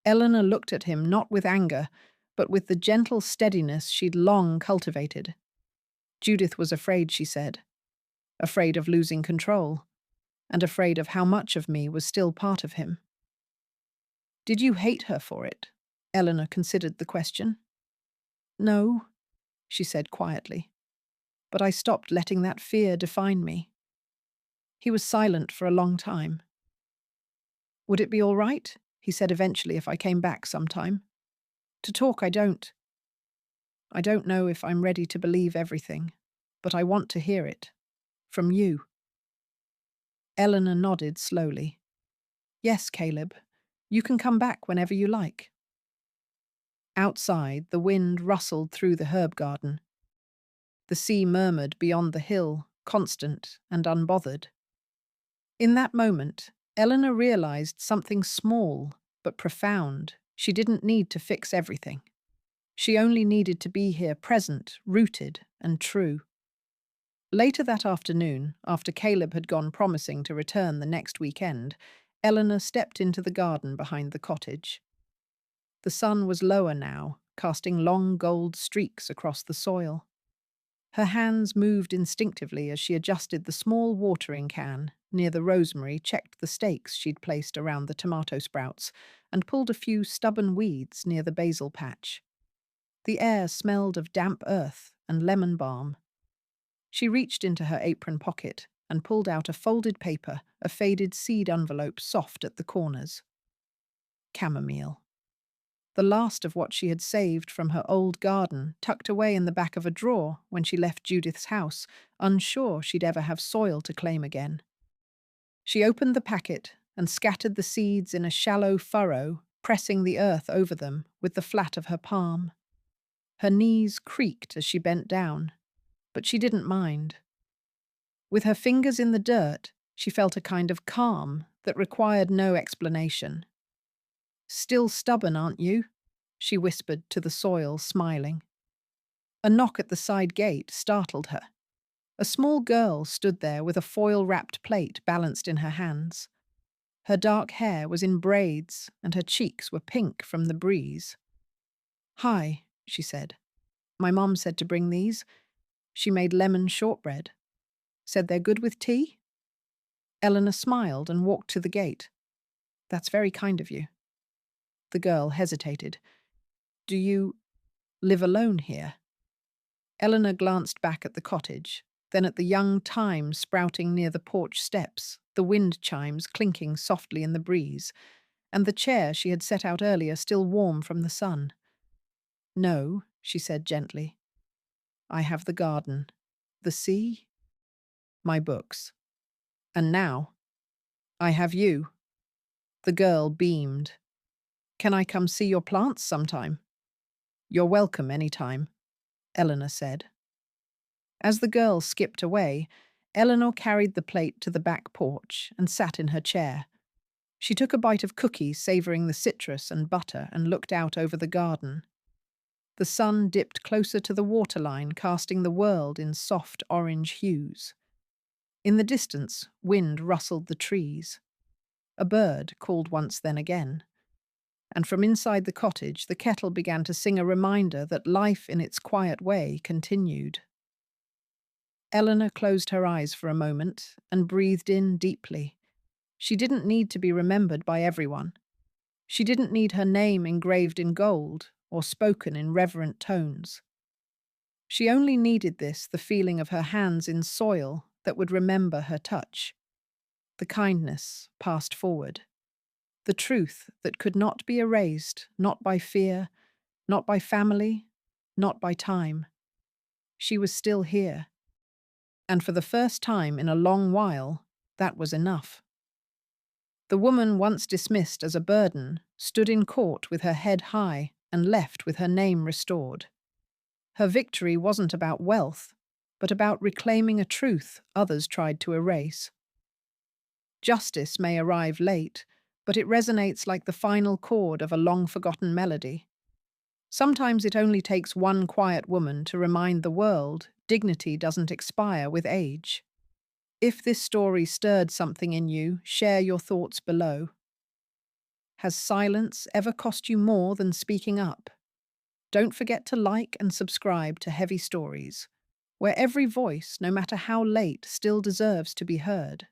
Speaker 1: Eleanor looked at him, not with anger, but with the gentle steadiness she'd long cultivated. Judith was afraid, she said. Afraid of losing control, and afraid of how much of me was still part of him. "Did you hate her for it?" Eleanor considered the question. "No," she said quietly. "But I stopped letting that fear define me." He was silent for a long time. "Would it be all right," he said eventually, "if I came back sometime? To talk, I don't know if I'm ready to believe everything, but I want to hear it. From you." Eleanor nodded slowly. "Yes, Caleb. You can come back whenever you like." Outside, the wind rustled through the herb garden. The sea murmured beyond the hill, constant and unbothered. In that moment, Eleanor realized something small but profound. She didn't need to fix everything. She only needed to be here, present, rooted, and true. Later that afternoon, after Caleb had gone promising to return the next weekend, Eleanor stepped into the garden behind the cottage. The sun was lower now, casting long gold streaks across the soil. Her hands moved instinctively as she adjusted the small watering can near the rosemary, checked the stakes she'd placed around the tomato sprouts, and pulled a few stubborn weeds near the basil patch. The air smelled of damp earth and lemon balm. She reached into her apron pocket and pulled out a folded paper, a faded seed envelope soft at the corners. Chamomile. The last of what she had saved from her old garden, tucked away in the back of a drawer when she left Judith's house, unsure she'd ever have soil to claim again. She opened the packet and scattered the seeds in a shallow furrow, pressing the earth over them with the flat of her palm. Her knees creaked as she bent down, but she didn't mind. With her fingers in the dirt, she felt a kind of calm that required no explanation. "Still stubborn, aren't you?" she whispered to the soil, smiling. A knock at the side gate startled her. A small girl stood there with a foil-wrapped plate balanced in her hands. Her dark hair was in braids and her cheeks were pink from the breeze. "Hi," she said. My mom said to bring these. She made lemon shortbread. Said they're good with tea? Eleanor smiled and walked to the gate. That's very kind of you. The girl hesitated. Do you live alone here? Eleanor glanced back at the cottage, then at the young thyme sprouting near the porch steps, the wind chimes clinking softly in the breeze, and the chair she had set out earlier still warm from the sun. No, she said gently. I have the garden, the sea, my books. And now, I have you. The girl beamed. Can I come see your plants sometime? You're welcome any time, Eleanor said. As the girl skipped away, Eleanor carried the plate to the back porch and sat in her chair. She took a bite of cookie savouring the citrus and butter and looked out over the garden. The sun dipped closer to the waterline, casting the world in soft orange hues. In the distance, wind rustled the trees. A bird called once then again. And from inside the cottage, the kettle began to sing a reminder that life in its quiet way continued. Eleanor closed her eyes for a moment and breathed in deeply. She didn't need to be remembered by everyone. She didn't need her name engraved in gold or spoken in reverent tones. She only needed the feeling of her hands in soil that would remember her touch. The kindness passed forward. The truth that could not be erased, not by fear, not by family, not by time. She was still here. And for the first time in a long while, that was enough. The woman once dismissed as a burden stood in court with her head high and left with her name restored. Her victory wasn't about wealth, but about reclaiming a truth others tried to erase. Justice may arrive late, but it resonates like the final chord of a long-forgotten melody. Sometimes it only takes one quiet woman to remind the world dignity doesn't expire with age. If this story stirred something in you, share your thoughts below. Has silence ever cost you more than speaking up? Don't forget to like and subscribe to Heavy Stories, where every voice, no matter how late, still deserves to be heard.